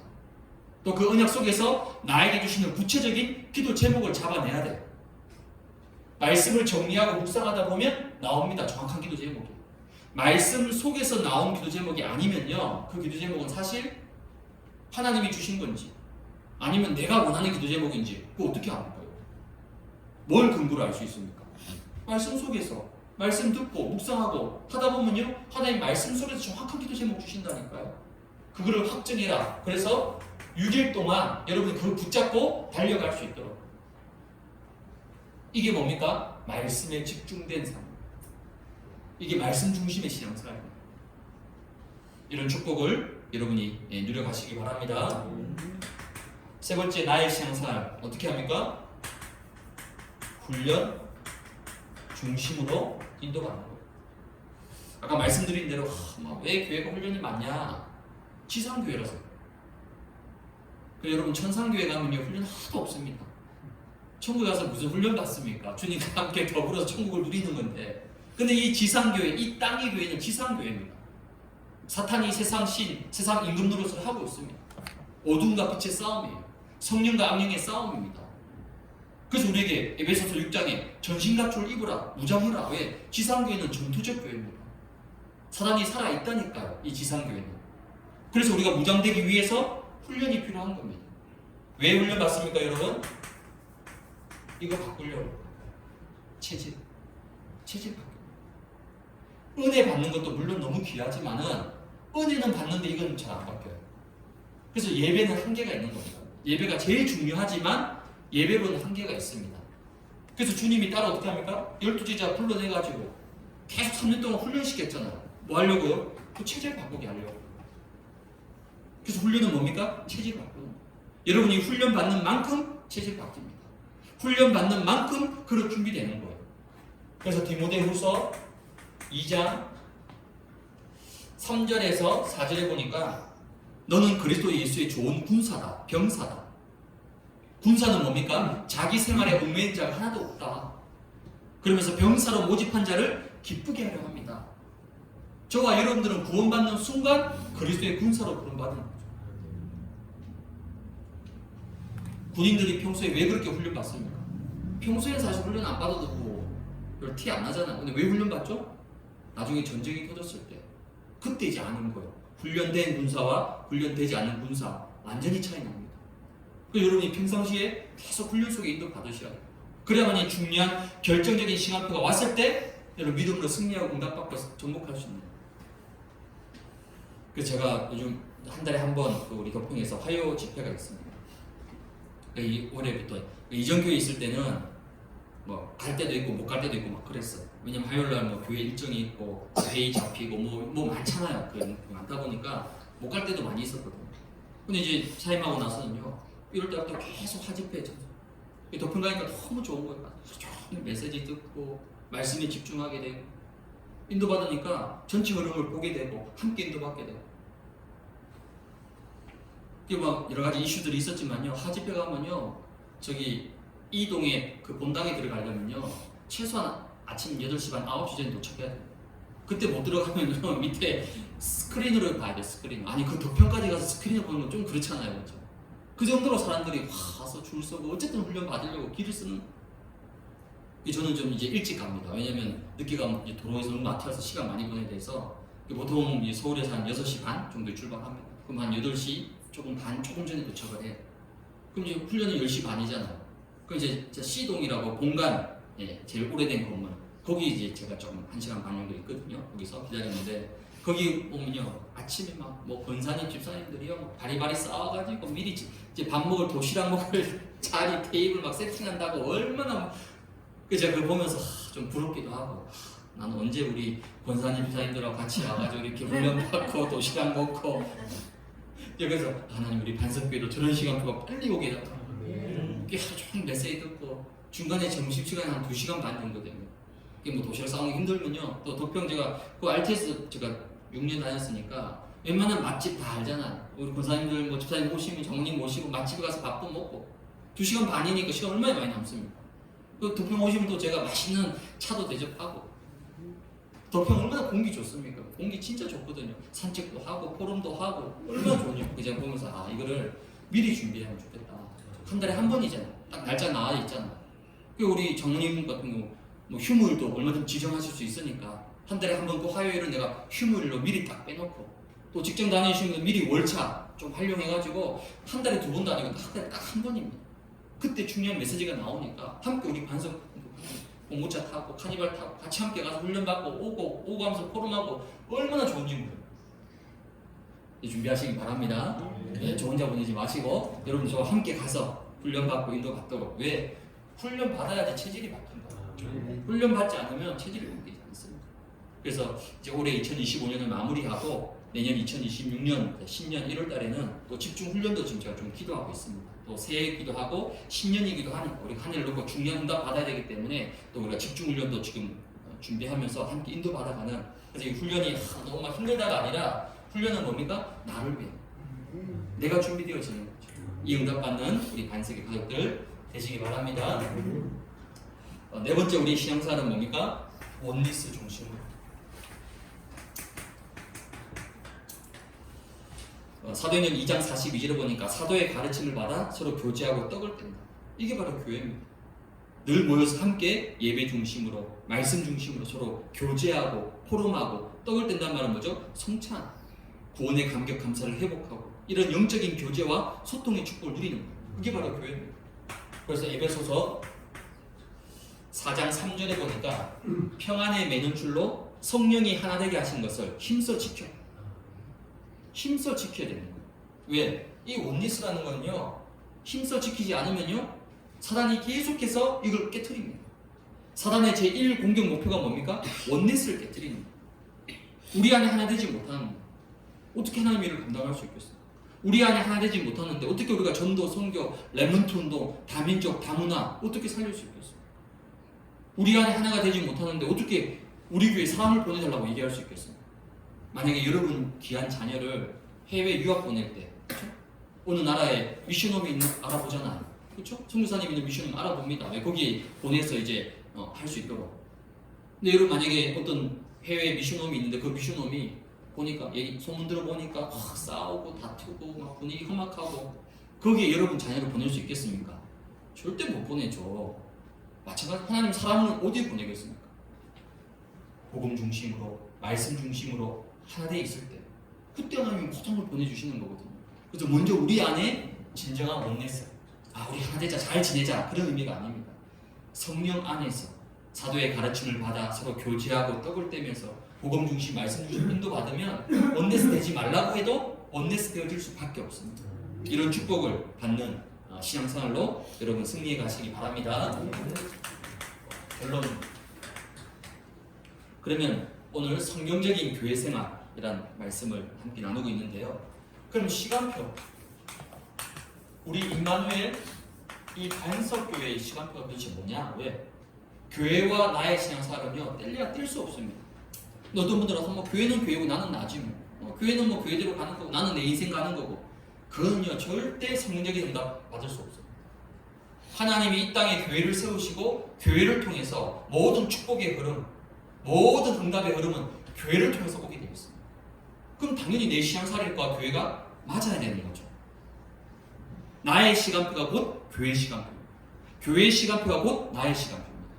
또 그 언약 속에서 나에게 주시는 구체적인 기도 제목을 잡아내야 돼요. 말씀을 정리하고 묵상하다 보면 나옵니다. 정확한 기도 제목이. 말씀 속에서 나온 기도 제목이 아니면요, 그 기도 제목은 사실 하나님이 주신 건지 아니면 내가 원하는 기도 제목인지 그거 어떻게 아는 거예요? 뭘 근거로 알 수 있습니까? 말씀 속에서 말씀 듣고 묵상하고 하다 보면요, 하나님 말씀 속에서 정확한 기도 제목 주신다니까요. 그거를 확증해라. 그래서 6일 동안 여러분이 그걸 붙잡고 달려갈 수 있도록. 이게 뭡니까? 말씀에 집중된 삶. 이게 말씀 중심의 신앙생활입니다. 이런 축복을 여러분이 누려가시기 바랍니다. 세 번째, 나의 신앙생활 어떻게 합니까? 훈련 중심으로 인도받는 거예요. 아까 말씀드린 대로 왜 교회가 훈련이 많냐? 지상교회라서. 여러분 천상교회 가면요 훈련 하나도 없습니다. 천국에 가서 무슨 훈련 받습니까? 주님과 함께 더불어서 천국을 누리는 건데. 근데 이 지상교회, 이 땅의 교회는 지상교회입니다. 사탄이 세상 신, 세상 임금 노릇을 하고 있습니다. 어둠과 빛의 싸움이에요. 성령과 악령의 싸움입니다. 그래서 우리에게 에베소서 6장에 전신갑주를 입으라, 무장해라. 왜? 지상교회는 전투적 교회입니다. 사단이 살아있다니까요, 이 지상교회는. 그래서 우리가 무장되기 위해서 훈련이 필요한 겁니다. 왜 훈련 받습니까, 여러분? 이거 바꾸려고. 체질 바꾸려고. 은혜 받는 것도 물론 너무 귀하지만은 은혜는 받는데 이건 잘 안 바뀌어요. 그래서 예배는 한계가 있는 겁니다. 예배가 제일 중요하지만 예배로는 한계가 있습니다. 그래서 주님이 따로 어떻게 합니까? 12제자 불러내가지고 계속 3년 동안 훈련시켰잖아요. 뭐 하려고요? 그 체질 바꾸게 하려고. 그래서 훈련은 뭡니까? 체질 바꾸는 거예요. 여러분이 훈련 받는 만큼 체질 바뀝니다. 훈련 받는 만큼 그럴 준비되는 거예요. 그래서 디모데후서 2장 3절에서 4절에 보니까 너는 그리스도 예수의 좋은 군사다, 병사다. 군사는 뭡니까? 자기 생활에 얽매인 자가 하나도 없다. 그러면서 병사로 모집한 자를 기쁘게 하려 합니다. 저와 여러분들은 구원받는 순간 그리스도의 군사로 구원받는 거죠. 군인들이 평소에 왜 그렇게 훈련받습니까? 평소에는 사실 훈련 안 받아도 별 티 안 나잖아요. 근데 왜 훈련받죠? 나중에 전쟁이 터졌을 때 그때 이제 아는 거예요. 훈련된 군사와 훈련되지 않는 군사 완전히 차이 납니다. 그래서 여러분이 평상시에 계속 훈련 속에 인도 받으셔야 돼요. 그래야만 중요한 결정적인 시간표가 왔을 때 여러분 믿음으로 승리하고 응답받고 정복할 수 있는 거예요. 그래서 제가 요즘 한 달에 한 번 우리 도평에서 화요 집회가 있습니다. 이 올해부터 이전 교회 있을 때는 뭐 갈 때도 있고 못 갈 때도 있고 막 그랬어요. 왜냐면 화요일날 뭐 교회 일정이 있고 회의 잡히고 뭐 많잖아요. 많다 보니까 못 갈 때도 많이 있었거든요. 근데 이제 사임하고 나서는요, 이럴 때부터 계속 화집회죠. 도평 가니까 너무 좋은 거예요. 종일 메시지 듣고 말씀에 집중하게 되고 인도받으니까 전체 흐름을 보게 되고 함께 인도받게 되고. 이게 막 여러 가지 이슈들이 있었지만요, 하집회 가면요, 저기 이동에 그 본당에 들어가려면요, 최소한 아침 8시 반, 9시 전에 도착해야 돼요. 그때 못 들어가면요, 밑에 스크린으로 봐야 돼요, 스크린. 아니, 그 도평까지 가서 스크린을 보는 건 좀 그렇잖아요, 그렇죠? 그 정도로 사람들이 와서 줄 서고, 어쨌든 훈련 받으려고 길을 쓰는. 저는 좀 이제 일찍 갑니다. 왜냐면 늦게 가면 이제 도로에서 너무 막혀서 시간 많이 보내야 돼서, 보통 이제 서울에서 한 6시 반 정도에 출발합니다. 그럼 한 8시 조금 전에 도착을 해요. 그럼 이제 훈련이 10시 반이잖아요. 그럼 이제 C동이라고 공간, 제일 오래된 건물. 거기 이제 제가 조금 1시간 반 정도 있거든요. 거기서 기다렸는데, 거기 오면요, 아침에 막 뭐 권사님, 집사님들이요, 바리바리 싸워가지고 미리 이제 밥 먹을 도시락 먹을 자리, 테이블 막 세팅한다고 얼마나 그래서 제가 그거 보면서 좀 부럽기도 하고, 나는 언제 우리 권사님, 집사님들하고 같이 와가지고 이렇게 훈련받고 또 시간 먹고. 그래서 하나님 우리 반석교회도 저런 시간표가 빨리 오게 해달라. 이게 하루 종일 메시지 듣고 중간에 점심시간에 한 2시간 반 정도 됩니다. 이게 뭐 도시락 싸우기 힘들면요. 또 도평 제가 그 RTS 제가 6년 다녔으니까 웬만한 맛집 다 알잖아. 우리 권사님들 뭐 집사님 모시면 장모님 모시고 맛집에 가서 밥도 먹고 2시간 반이니까 시간 얼마나 많이 남습니까? 그 도평 오시면 또 제가 맛있는 차도 대접하고. 도평 얼마나 공기 좋습니까? 공기 진짜 좋거든요. 산책도 하고 포럼도 하고 얼마나 좋냐. 그냥 보면서 이거를 미리 준비하면 좋겠다. 한 달에 한 번이잖아. 딱 날짜 나와 있잖아. 우리 장모님 같은 경우 뭐 휴무일도 얼마든지 지정하실 수 있으니까 한 달에 한 번 꼭 화요일은 내가 휴무일로 미리 딱 빼놓고, 또 직장 다니시는 분 미리 월차 좀 활용해가지고 한 달에 2번도 아니고 한 달에 딱 한 번입니다. 그때 중요한 메시지가 나오니까 함께 우리 반석 공모차 타고 카니발 타고 같이 함께 가서 훈련받고 오고 하면서 포럼하고 얼마나 좋은지 몰라요. 준비하시기 바랍니다. 네, 저 혼자 보내지 마시고 여러분 저와 함께 가서 훈련받고 인도받도록. 왜? 훈련 받아야지 체질이 바뀐다. 훈련 받지 않으면 체질이 바뀌지 않습니다. 그래서 이제 올해 2025년을 마무리하고 내년 2026년 신년 1월 달에는 또 집중 훈련도 지금 제가 좀 기도하고 있습니다. 또 새해이기도 하고 신년이기도 하니까 우리 한 해를 놓고 중요한 응답 받아야 되기 때문에 또 우리가 집중 훈련도 지금 준비하면서 함께 인도 받아가는. 그래서 이 훈련이 너무 막 힘들다가 아니라 훈련은 뭡니까? 나를 위해 내가 준비되어지는 거죠. 이 응답 받는 우리 반석의 가족들 되시기 바랍니다. 네 번째 우리 신앙사는 뭡니까? 원리스 중심으로. 사도행전 2장 42절을 보니까 사도의 가르침을 받아 서로 교제하고 떡을 뗀다. 이게 바로 교회입니다. 늘 모여서 함께 예배 중심으로 말씀 중심으로 서로 교제하고 포럼하고 떡을 뗀다는 말은 뭐죠? 성찬, 구원의 감격 감사를 회복하고 이런 영적인 교제와 소통의 축복을 누리는 거예요. 그게 바로 교회입니다. 그래서 에베소서 4장 3절에 보니까 평안에 매는 줄로 성령이 하나 되게 하신 것을 힘써 지켜야 되는 거예요. 왜? 이 원리스라는 거는요, 힘써 지키지 않으면요 사단이 계속해서 이걸 깨트립니다. 사단의 제1 공격 목표가 뭡니까? 원리스를 깨트리는 거예요. 우리 안에 하나 되지 못하는 거예요. 어떻게 하나님의 일을 감당할 수 있겠어요? 우리 안에 하나 되지 못하는데 어떻게 우리가 전도, 선교, 레몬트 운동, 다민족, 다문화 어떻게 살릴 수 있겠어요? 우리 안에 하나가 되지 못하는데 어떻게 우리 교회에 사람을 보내달라고 얘기할 수 있겠어요? 만약에 여러분 귀한 자녀를 해외 유학 보낼 때, 그렇죠? 어느 나라에 미션홈이 있는 알아보잖아요. 그렇죠? 선교사님 있는 미션홈 알아봅니다. 왜? 거기에 보내서 이제 할 수 있도록. 근데 여러분 만약에 어떤 해외 미션홈이 있는데 그 미션홈이 보니까 소문 들어보니까 싸우고 다투고 막 분위기 험악하고, 거기에 여러분 자녀를 보낼 수 있겠습니까? 절대 못 보내죠. 마찬가지 하나님 사람을 어디에 보내겠습니까? 복음 중심으로 말씀 중심으로 하나 돼 있을 때 그때 하나님이 포장을 보내주시는 거거든요. 그래서 먼저 우리 안에 진정한 원리스, 우리 하나 되자 잘 지내자 그런 의미가 아닙니다. 성령 안에서 사도의 가르침을 받아 서로 교제하고 떡을 떼면서 복음 중심 말씀 중심 인도받으면 원리스 되지 말라고 해도 원리스 되어질 수밖에 없습니다. 이런 축복을 받는 신앙생활로 여러분 승리해 가시기 바랍니다. 결론. 그러면 오늘 성경적인 교회 생활이란 말씀을 함께 나누고 있는데요. 그럼 시간표, 우리 임마누엘 이 반석교회의 시간표가 도대체 뭐냐? 왜? 교회와 나의 신앙생활은요 뗄래야 뗄 수 없습니다. 어떤 분들은 뭐 교회는 교회고 나는 나지 뭐. 교회는 뭐 교회대로 가는 거고 나는 내 인생 가는 거고. 그건요 절대 성경적인 응답 받을 수 없어요. 하나님이 이 땅에 교회를 세우시고 교회를 통해서 모든 축복의 흐름, 모든 응답의 흐름은 교회를 통해서 오게 되어 있습니다. 그럼 당연히 내 신앙생활과 교회가 맞아야 되는 거죠. 나의 시간표가 곧 교회의 시간표입니다. 교회의 시간표가 곧 나의 시간표입니다.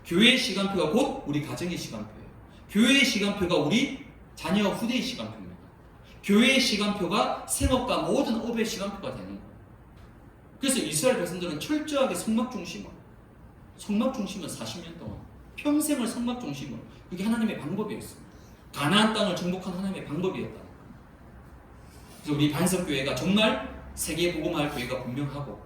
교회의 시간표가 곧 우리 가정의 시간표예요. 교회의 시간표가 우리 자녀 후대의 시간표입니다. 교회의 시간표가 생업과 모든 업의 시간표가 되는 거예요. 그래서 이스라엘 백성들은 철저하게 성막 중심으로, 성막 중심은 40년 동안 평생을 성막 중심으로, 그게 하나님의 방법이었습니다. 가나안 땅을 정복한 하나님의 방법이었다. 그래서 우리 반석교회가 정말 세계 복음화할 교회가 분명하고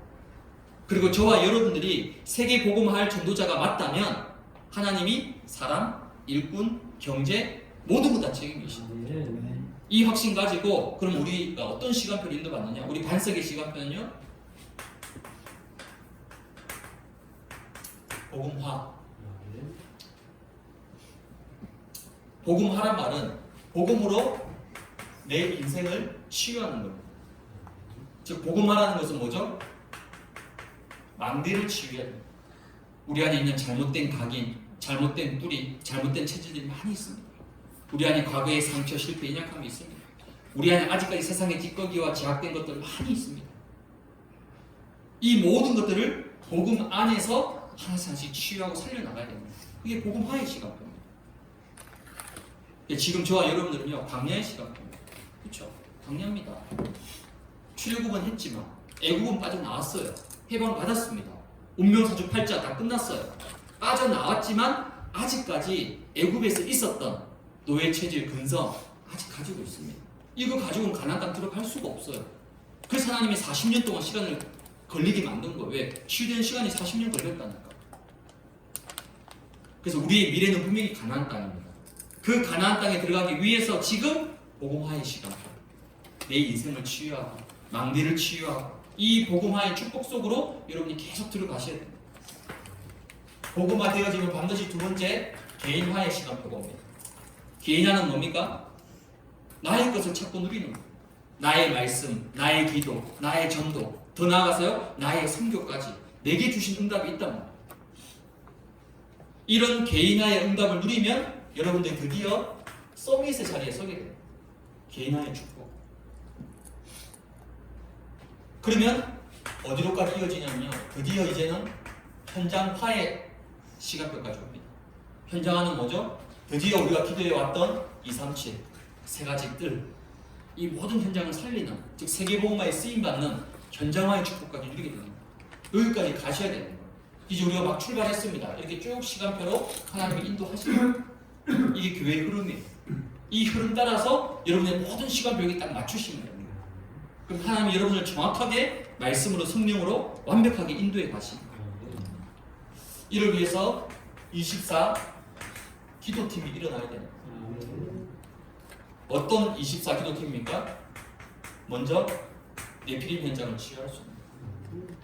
그리고 저와 여러분들이 세계 복음화할 전도자가 맞다면 하나님이 사람, 일꾼, 경제 모든 것 다 책임지십니다. 이 확신 가지고 그럼 우리가 어떤 시간표를 인도받느냐? 우리 반석의 시간표는요. 복음화. 복음화란 말은 복음으로 내 인생을 치유하는 겁니다. 즉 복음화라는 것은 뭐죠? 망대를 치유해야 됩니다. 우리 안에 있는 잘못된 각인, 잘못된 뿌리, 잘못된 체질들이 많이 있습니다. 우리 안에 과거의 상처, 실패, 인약함이 있습니다. 우리 안에 아직까지 세상의 찌꺼기와 제약된 것들 많이 있습니다. 이 모든 것들을 복음 안에서 하나씩 하나씩 치유하고 살려나가야 됩니다. 그게 복음화의 시간표입니다. 지금 저와 여러분들은요, 광야의 시간표입니다. 그렇죠? 광야입니다. 출애굽은 했지만 애굽은 빠져나왔어요. 해방받았습니다. 운명사주 8자 다 끝났어요. 빠져나왔지만 아직까지 애굽에서 있었던 노예 체질, 근성 아직 가지고 있습니다. 이거 가지고는 가나안 땅 들어갈 수가 없어요. 그래서 하나님이 40년 동안 시간을 걸리게 만든 거예요. 왜? 치유된 시간이 40년 걸렸다니까. 그래서 우리의 미래는 분명히 가나안 땅입니다. 그 가나안 땅에 들어가기 위해서 지금 복음화의 시간, 내 인생을 치유하고 망대를 치유하고 이 복음화의 축복 속으로 여러분이 계속 들어가셔야 됩니다. 복음화 되어지면 반드시 두 번째 개인화의 시간표가 옵니다. 개인화는 뭡니까? 나의 것을 찾고 누리는 거예요. 나의 말씀, 나의 기도, 나의 전도, 더 나아가서요 나의 선교까지 내게 주신 응답이 있단 말이에요. 이런 개인화의 응답을 누리면 여러분들이 드디어 서밋의 자리에 서게 돼요. 개인화의 축복. 그러면 어디로까지 이어지냐면요, 드디어 이제는 현장화의 시간표까지 옵니다. 현장화는 뭐죠? 드디어 우리가 기도해왔던 237, 세 가지 뜰, 이 모든 현장을 살리는, 즉 세계복음화에 쓰임받는 현장화의 축복까지 누리게 됩니다. 여기까지 가셔야 되는 거예요. 이제 우리가 막 출발했습니다. 이렇게 쭉 시간표로 하나님이 인도하시는 이게 교회의 흐름이에요. 이 흐름 따라서 여러분의 모든 시간표 여기 딱 맞추시면 됩니다. 그럼 하나님이 여러분을 정확하게 말씀으로 성령으로 완벽하게 인도해 가십니다. 이를 위해서 24 기도팀이 일어나야 됩니다. 어떤 24 기도팀입니까? 먼저 네피림 현장을 치유할 수 있는,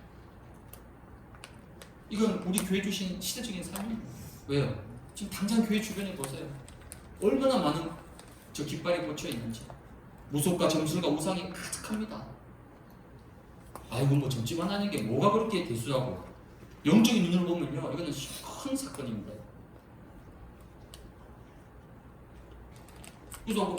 이건 우리 교회 주신 시대적인 삶입니다. 왜요? 지금 당장 교회 주변에 보세요. 얼마나 많은 저 깃발이 꽂혀 있는지. 무속과 점술과 우상이 가득합니다. 아이고 뭐 점집만 하는 게 뭐가 그렇게 대수하고, 영적인 눈으로 보면요 이거는 큰 사건입니다. 그래서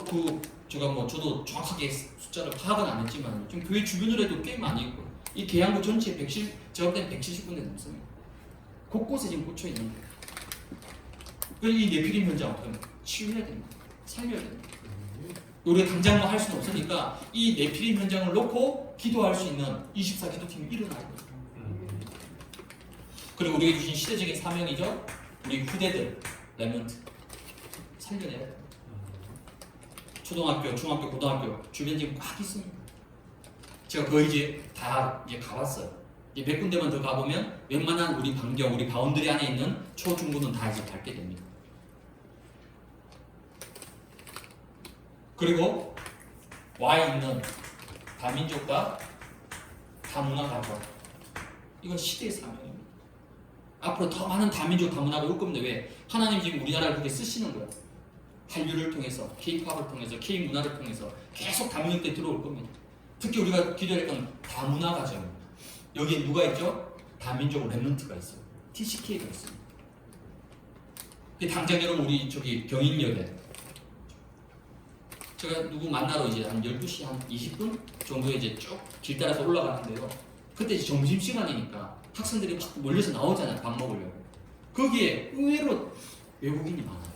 제가 저도 정확하게 숫자를 파악은 안 했지만 지금 교회 주변으로 해도 꽤 많이 있고, 이 계양구 전체에 170군데 넘습니다. 곳곳에 지금 꽂혀 있는 거예요. 그래서 이 네피림 현장 치유해야 됩니다. 살려야 됩니다. 우리가 당장 할 수는 없으니까 이 네피림 현장을 놓고 기도할 수 있는 24 기도팀이 일어나야 됩니다. 그리고 우리에게 주신 시대적인 사명이죠. 우리 후대들, 레몬트 살려내야 됩니다. 초등학교, 중학교, 고등학교 주변 지금 꽉 있습니다. 제가 거의 이제 다 가봤어요. 이제 몇 군데만 더 가보면 웬만한 우리 반경, 우리 바운드리 안에 있는 초, 중고는 다 이제 밟게 됩니다. 그리고 와 있는 다민족과 다문화 가족, 이건 시대의 사명입니다. 앞으로 더 많은 다민족, 다문화가 올 겁니다. 왜? 하나님 지금 우리나라를 그렇게 쓰시는 거예요. 한류를 통해서, K-팝을 통해서, K-문화를 통해서 계속 다민족들이 들어올 겁니다. 특히 우리가 기도했던 다문화 가정입니다. 여기에 누가 있죠? 다민족 랩런트가 있어요. TCK가 있습니다. 당장 여러분 우리 저기 경인역에 제가 누구 만나러 이제 한 12시 한 20분 정도에 이제 쭉 길 따라서 올라가는데요. 그때 이제 점심시간이니까 학생들이 막 몰려서 나오잖아요. 밥 먹으려고. 거기에 의외로 외국인이 많아요.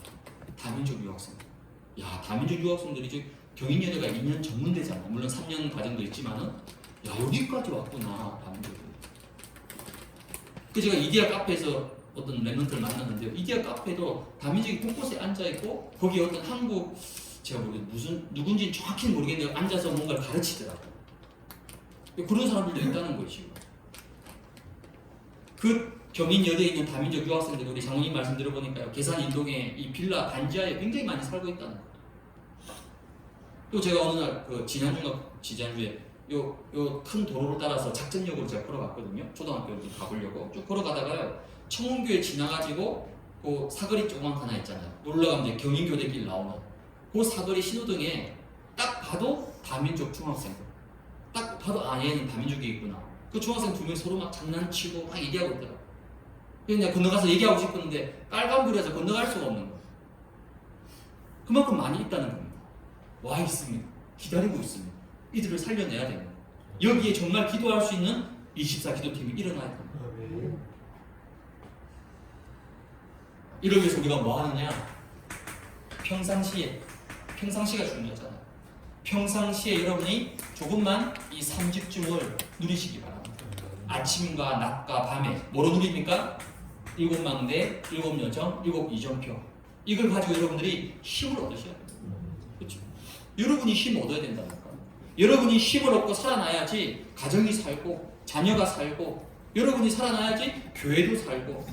다민족 유학생들. 야, 다민족 유학생들이 이제 경인여대가 2년 전문대잖아요. 물론 3년 과정도 있지만은, 야, 여기까지 왔구나, 다민족들이. 그 제가 이디야 카페에서 어떤 랩런트를 만났는데요. 이디야 카페도 다민족이 곳곳에 앉아있고, 거기에 어떤 한국, 제가 누군지 정확히 모르겠는데, 앉아서 뭔가를 가르치더라고요. 그런 사람들도 있다는 거예요, 지금. 그 경인여대에 있는 다민족 유학생들 우리 장모님 말씀 들어보니까요. 계산 인동에 이 빌라 반지하에 굉장히 많이 살고 있다는 거예요. 또 제가 어느 날 그 지난주에 요 큰 도로를 따라서 작전역으로 제가 걸어갔거든요. 초등학교 이제 가보려고 쭉 걸어가다가요. 청운교에 지나가지고 그 사거리 조그만 하나 있잖아요. 놀러가면 이제 경인교대길 나오는 그 사거리 신호등에 딱 봐도 다민족 중학생들. 딱 봐도 아 얘는 다민족이겠구나. 그 중학생 두 명이 서로 막 장난치고 막 얘기하고 있더라고. 그래서 내가 건너가서 얘기하고 싶었는데 빨간불이라서 건너갈 수가 없는 거예요. 그만큼 많이 있다는 겁니다. 와 있습니다. 기다리고 있습니다. 이들을 살려내야 됩니다. 여기에 정말 기도할 수 있는 24기도팀이 일어나야 됩니다. 이러기 위해서 우리가 뭐 하느냐? 평상시가 중요하잖아요. 평상시에 여러분이 조금만 이 삼집중을 누리시기 바랍니다. 아침과 낮과 밤에 뭐로 누립니까? 7망대, 7여정, 7이정표. 이걸 가지고 여러분들이 힘을 얻으셔야 됩니다. 그렇죠? 여러분이 힘을 얻어야 된다니까. 여러분이 힘을 얻고 살아나야지 가정이 살고 자녀가 살고 여러분이 살아나야지 교회도 살고.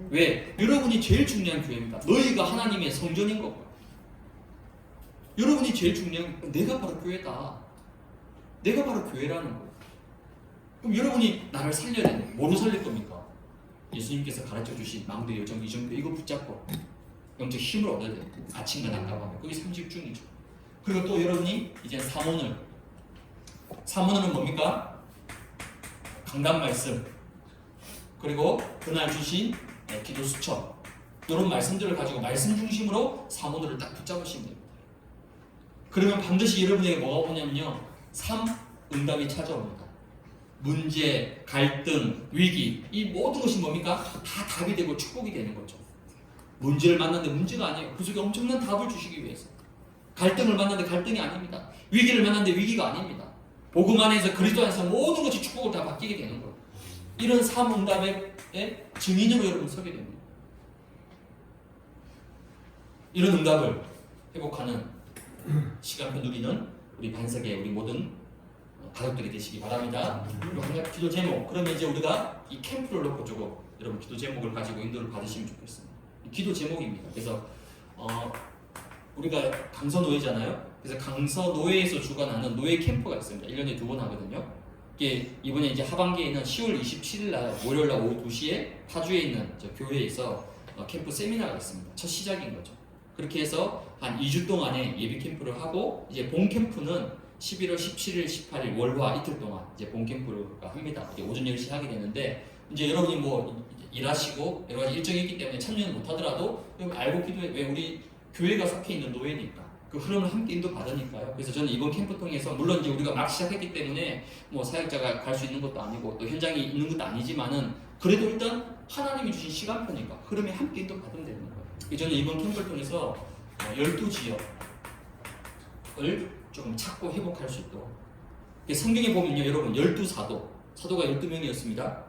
왜? 여러분이 제일 중요한 교회입니다. 너희가 하나님의 성전인 거고요. 여러분이 제일 중요한 내가 바로 교회다. 내가 바로 교회라는 거예요. 그럼 여러분이 나를 살려야 되는 뭐로 살릴 겁니까? 예수님께서 가르쳐 주신 망대, 여정, 이정표 이거 붙잡고 영적 힘을 얻어야 돼요. 아침과 낮과 밤에. 그게 30중이죠. 그리고 또 여러분이 이제 사모늘은 뭡니까? 강단 말씀 그리고 그날 주신 기도 수첩 이런 말씀들을 가지고 말씀 중심으로 사모늘을 딱 붙잡으시면 됩니다. 그러면 반드시 여러분에게 뭐가 오냐면요 3 응답이 찾아옵니다. 문제, 갈등, 위기 이 모든 것이 뭡니까? 다 답이 되고 축복이 되는 거죠. 문제를 만났는데 문제가 아니에요. 그 속에 엄청난 답을 주시기 위해서. 갈등을 만났는데 갈등이 아닙니다. 위기를 만났는데 위기가 아닙니다. 복음 안에서 그리스도 안에서 모든 것이 축복을 다 바뀌게 되는 거예요. 이런 3 응답의 증인으로 여러분 서게 됩니다. 이런 응답을 회복하는 시간표 누리는 우리 반석의 우리 모든 가족들이 되시기 바랍니다. 그리고 한 가지 기도 제목. 그러면 이제 우리가 이 캠프를 놓고 조금 여러분 기도 제목을 가지고 인도를 받으시면 좋겠습니다. 기도 제목입니다. 그래서 우리가 강서노회잖아요. 그래서 강서노회에서 주관하는 노회 캠프가 있습니다. 1년에 2번 하거든요. 이게 이번에 이제 하반기에 있는 10월 27일 날 월요일 날 오후 2시에 파주에 있는 저 교회에서 캠프 세미나가 있습니다. 첫 시작인 거죠. 그렇게 해서 한 2주 동안에 예비 캠프를 하고 이제 본 캠프는 11월 17일, 18일 월화 이틀 동안 이제 본 캠프를 합니다. 이제 오전 10시 하게 되는데 이제 여러분이 뭐 일하시고 여러 가지 일정이 있기 때문에 참여는 못 하더라도 알고 기도해. 왜 우리 교회가 속해 있는 노예니까 그 흐름을 함께 인도 받으니까요. 그래서 저는 이번 캠프 통해서 물론 이제 우리가 막 시작했기 때문에 뭐 사역자가 갈 수 있는 것도 아니고 또 현장이 있는 것도 아니지만은 그래도 일단 하나님이 주신 시간표니까 흐름에 함께 인도 받으면 되는 거예요. 저는 이번 캠프를 통해서 12지역을 조금 찾고 회복할 수 있도록. 성경에 보면요 여러분 12사도가 12명이었습니다.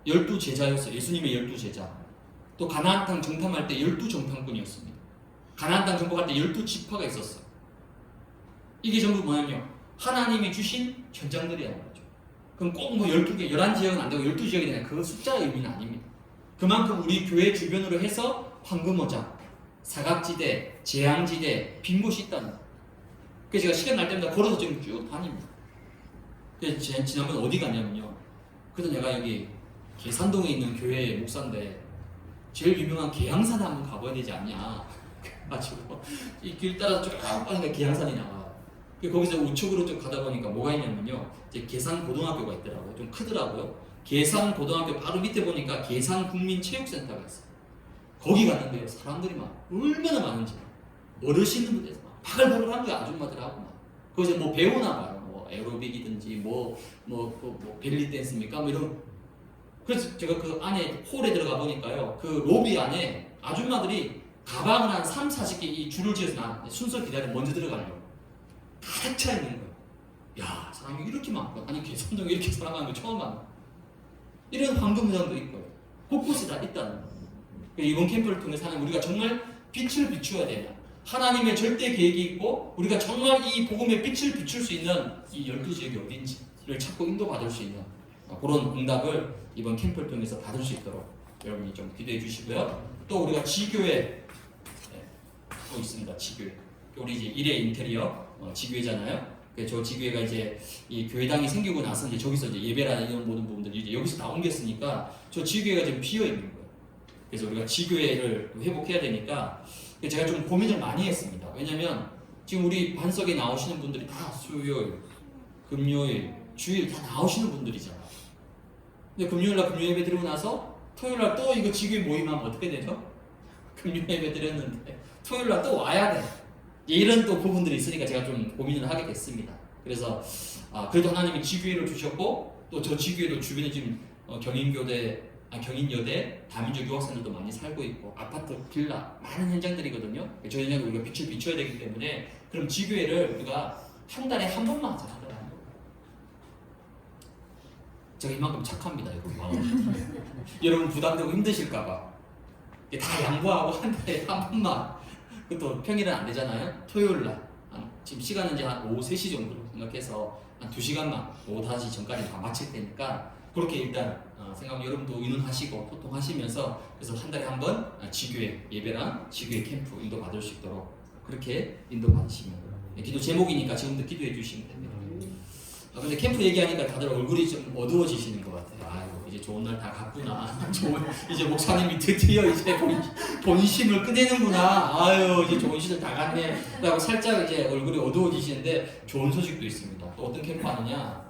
12제자였어요. 예수님의 12제자. 또 가나안 땅 정탐할 때 12정탐꾼이었습니다. 가나안 땅 정복할 때 12지파가 있었어요. 이게 전부 뭐냐면요 하나님이 주신 현장들이라는 거죠. 그럼 꼭 뭐 12개, 11지역은 안 되고 12지역이 되냐 그 숫자의 의미는 아닙니다. 그만큼 우리 교회 주변으로 해서 황금오자, 사각지대, 재앙지대, 빈 곳이 있다는 거예요. 그래서 제가 시간 날 때마다 걸어서 좀 쭉 다닙니다. 그래서 지난번 어디 갔냐면요. 그래서 내가 여기 계산동에 있는 교회 목사인데 제일 유명한 계양산에 한번 가봐야 되지 않냐. 그래가지고 이 길 따라 쭉 가니까 계양산이 나와요. 거기서 우측으로 쭉 가다 보니까 뭐가 있냐면요. 이제 계산고등학교가 있더라고요. 좀 크더라고요. 계산고등학교 바로 밑에 보니까 계산국민체육센터가 있어요. 거기 갔는데요. 사람들이 막 얼마나 많은지 어르신들 분들에서 막 바글바글한 거야. 아줌마들하고 막 거기서 뭐 배우나 봐요. 뭐 에어로빅이든지 뭐 벨리 댄스입니까? 뭐 이런. 그래서 제가 그 안에 홀에 들어가 보니까요. 그 로비 안에 아줌마들이 가방을 한 3, 40개 이 줄을 지어서 나 순서 기다려 먼저 들어가려고 가득 차 있는 거예요. 야 사람이 이렇게 많고 아니 개선동에 이렇게 사람 많은 거 처음 봤나. 이런 황금무장도 있고요. 곳곳에 다 있다는 거예요. 이번 캠프를 통해서 하는 우리가 정말 빛을 비추어야 되냐. 하나님의 절대 계획이 있고 우리가 정말 이 복음의 빛을 비출 수 있는 이 12지역이 어딘지를 찾고 인도받을 수 있는 그런 응답을 이번 캠프를 통해서 받을 수 있도록 여러분이 좀 기도해 주시고요. 또 우리가 지교회 또 있습니다. 지교회. 우리 이제 일회 인테리어 지교회잖아요. 저 지교회가 이제 이 교회당이 생기고 나서 이제 저기서 이제 예배나 이런 모든 부분들이 이제 여기서 다 옮겼으니까 저 지교회가 지금 비어 있는 거예요. 그래서 우리가 지교회를 회복해야 되니까 제가 좀 고민을 많이 했습니다. 왜냐면 지금 우리 반석에 나오시는 분들이 다 수요일, 금요일, 주일 다 나오시는 분들이잖아요. 근데 금요일날 금요 예배 드리고 나서 토요일날 또 이거 지교회 모임하면 어떻게 되죠? 금요 예배 드렸는데 토요일날 또 와야 돼. 이런 또 부분들이 있으니까 제가 좀 고민을 하게 됐습니다. 그래서 그래도 하나님이 지교회를 주셨고 또 저 지교회도 주변에 지금 경인여대 다민족 유학생들도 많이 살고 있고 아파트, 빌라 많은 현장들이거든요. 저 현장을 우리가 빛을 비춰야 되기 때문에 그럼 지교회를 우리가 한 달에 한 번만 하자. 제가 이만큼 착합니다. 여러분 부담되고 힘드실까봐 다 양보하고 한 달에 한 번만. 그것도 평일은 안 되잖아요. 토요일날 지금 시간은 이제 한 오후 3시 정도로 생각해서 한 2시간만 오후 5시 전까지 다 마칠 테니까 그렇게 일단 생각하면 여러분도 의논하시고 소통하시면서 그래서 한 달에 한 번 지교회 예배랑 지교회 캠프 인도 받을 수 있도록 그렇게 인도 받으시면 기도 제목이니까 지금부터 기도해 주시면 됩니다. 근데 캠프 얘기하니까 다들 얼굴이 좀 어두워지시는 것 같아요. 아유 이제 좋은 날 다 갔구나. 이제 목사님이 드디어 이제 본심을 꺼내는구나. 아유 이제 좋은 시절 다 갔네. 라고 살짝 이제 얼굴이 어두워지시는데 좋은 소식도 있습니다. 또 어떤 캠프 하느냐?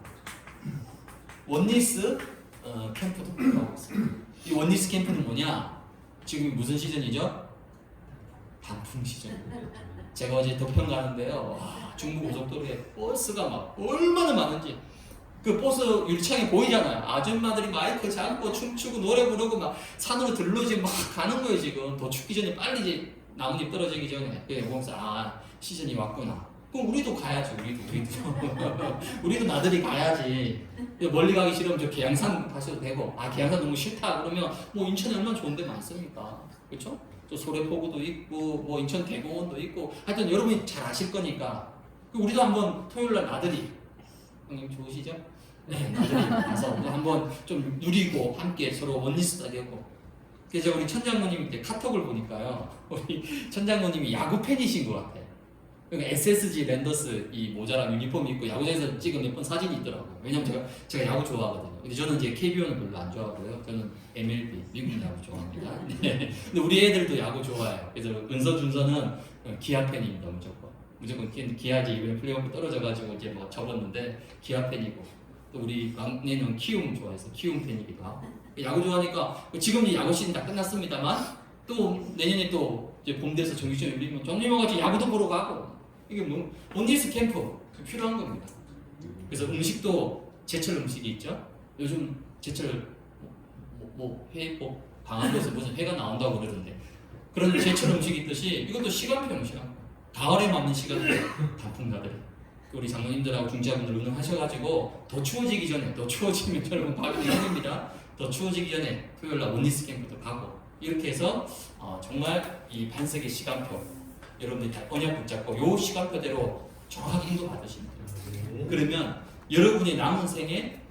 원리스 캠프도 하고 있습니다. 이 원리스 캠프는 뭐냐? 지금 무슨 시즌이죠? 단풍 시즌. 제가 어제 덕평 가는데요. 중부 고속도로에 버스가 막 얼마나 많은지 그 버스 유리창에 보이잖아요. 아줌마들이 마이크 잡고 춤추고 노래 부르고 막 산으로 들러지 막 가는 거예요. 지금 더 춥기 전에 빨리 이제 나뭇잎 떨어지기 전에 보면서 시즌이 왔구나. 그럼 우리도 가야지. 우리도 나들이 가야지. 멀리 가기 싫으면 저 계양산 가셔도 되고 계양산 너무 싫다 그러면 뭐 인천에 얼마나 좋은 데 많습니까? 그렇죠? 또 소래포구도 있고 뭐 인천 대공원도 있고 하여튼 여러분이 잘 아실 거니까 우리도 한번 토요일날 나들이 형님 좋으시죠? 네 나들이 가서 한번 좀 누리고 함께 서로 원리스 따르고 그래서 우리 천장모님 때 카톡을 보니까요 우리 천장모님이 야구 팬이신 것 같아요. 그러니까 SSG 랜더스 이 모자랑 유니폼 입고 야구장에서 찍은 몇 번 사진이 있더라고요. 왜냐면 제가 야구 좋아하거든요. 근데 저는 이제 KBO는 별로 안 좋아하고요. 저는 MLB 미국 야구 좋아합니다. 네. 근데 우리 애들도 야구 좋아해요. 그래서 은서 준서는 기아 팬입니다. 무조건 기아지 이번에 플레이오프 떨어져가지고 이제 뭐 접었는데 기아 팬이고 또 우리 막내는 키움 좋아해서 키움 팬이기도 하고 야구 좋아하니까 지금 야구 시즌 다 끝났습니다만 또 내년에 또 이제 봄 돼서 정규시즌 열리면 정리모 같이 야구도 보러 가고 이게 뭐 원리스 캠프 필요한 겁니다. 그래서 음식도 제철 음식이 있죠. 요즘 제철 회 강화도에서 무슨 회가 나온다고 그러던데 그런 제철 음식이 있듯이 이것도 시간표. 가을에 맞는 시간대 단풍나들이 우리 장로님들하고 중지자분들 운동하셔가지고 더 추워지기 전에 더 추워지면 여러분 가기 힘듭니다. 더 추워지기 전에 토요일날 원리스 캠프도 가고 이렇게 해서 정말 이 반석의 시간표 여러분들이 다 언약 붙잡고 요 시간표대로 정확하게 인도 받으시면 돼요. 그러면 여러분의 남은 생에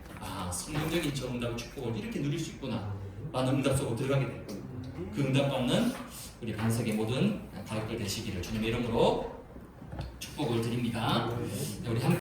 성경적인 저 응답의 축복을 이렇게 누릴 수 있구나 라는 응답 속으로 들어가게 될 겁니다. 그 응답받는 우리 반석의 모든 가족들 되시기를 주님의 이름으로 축복을 드립니다. 우리 함께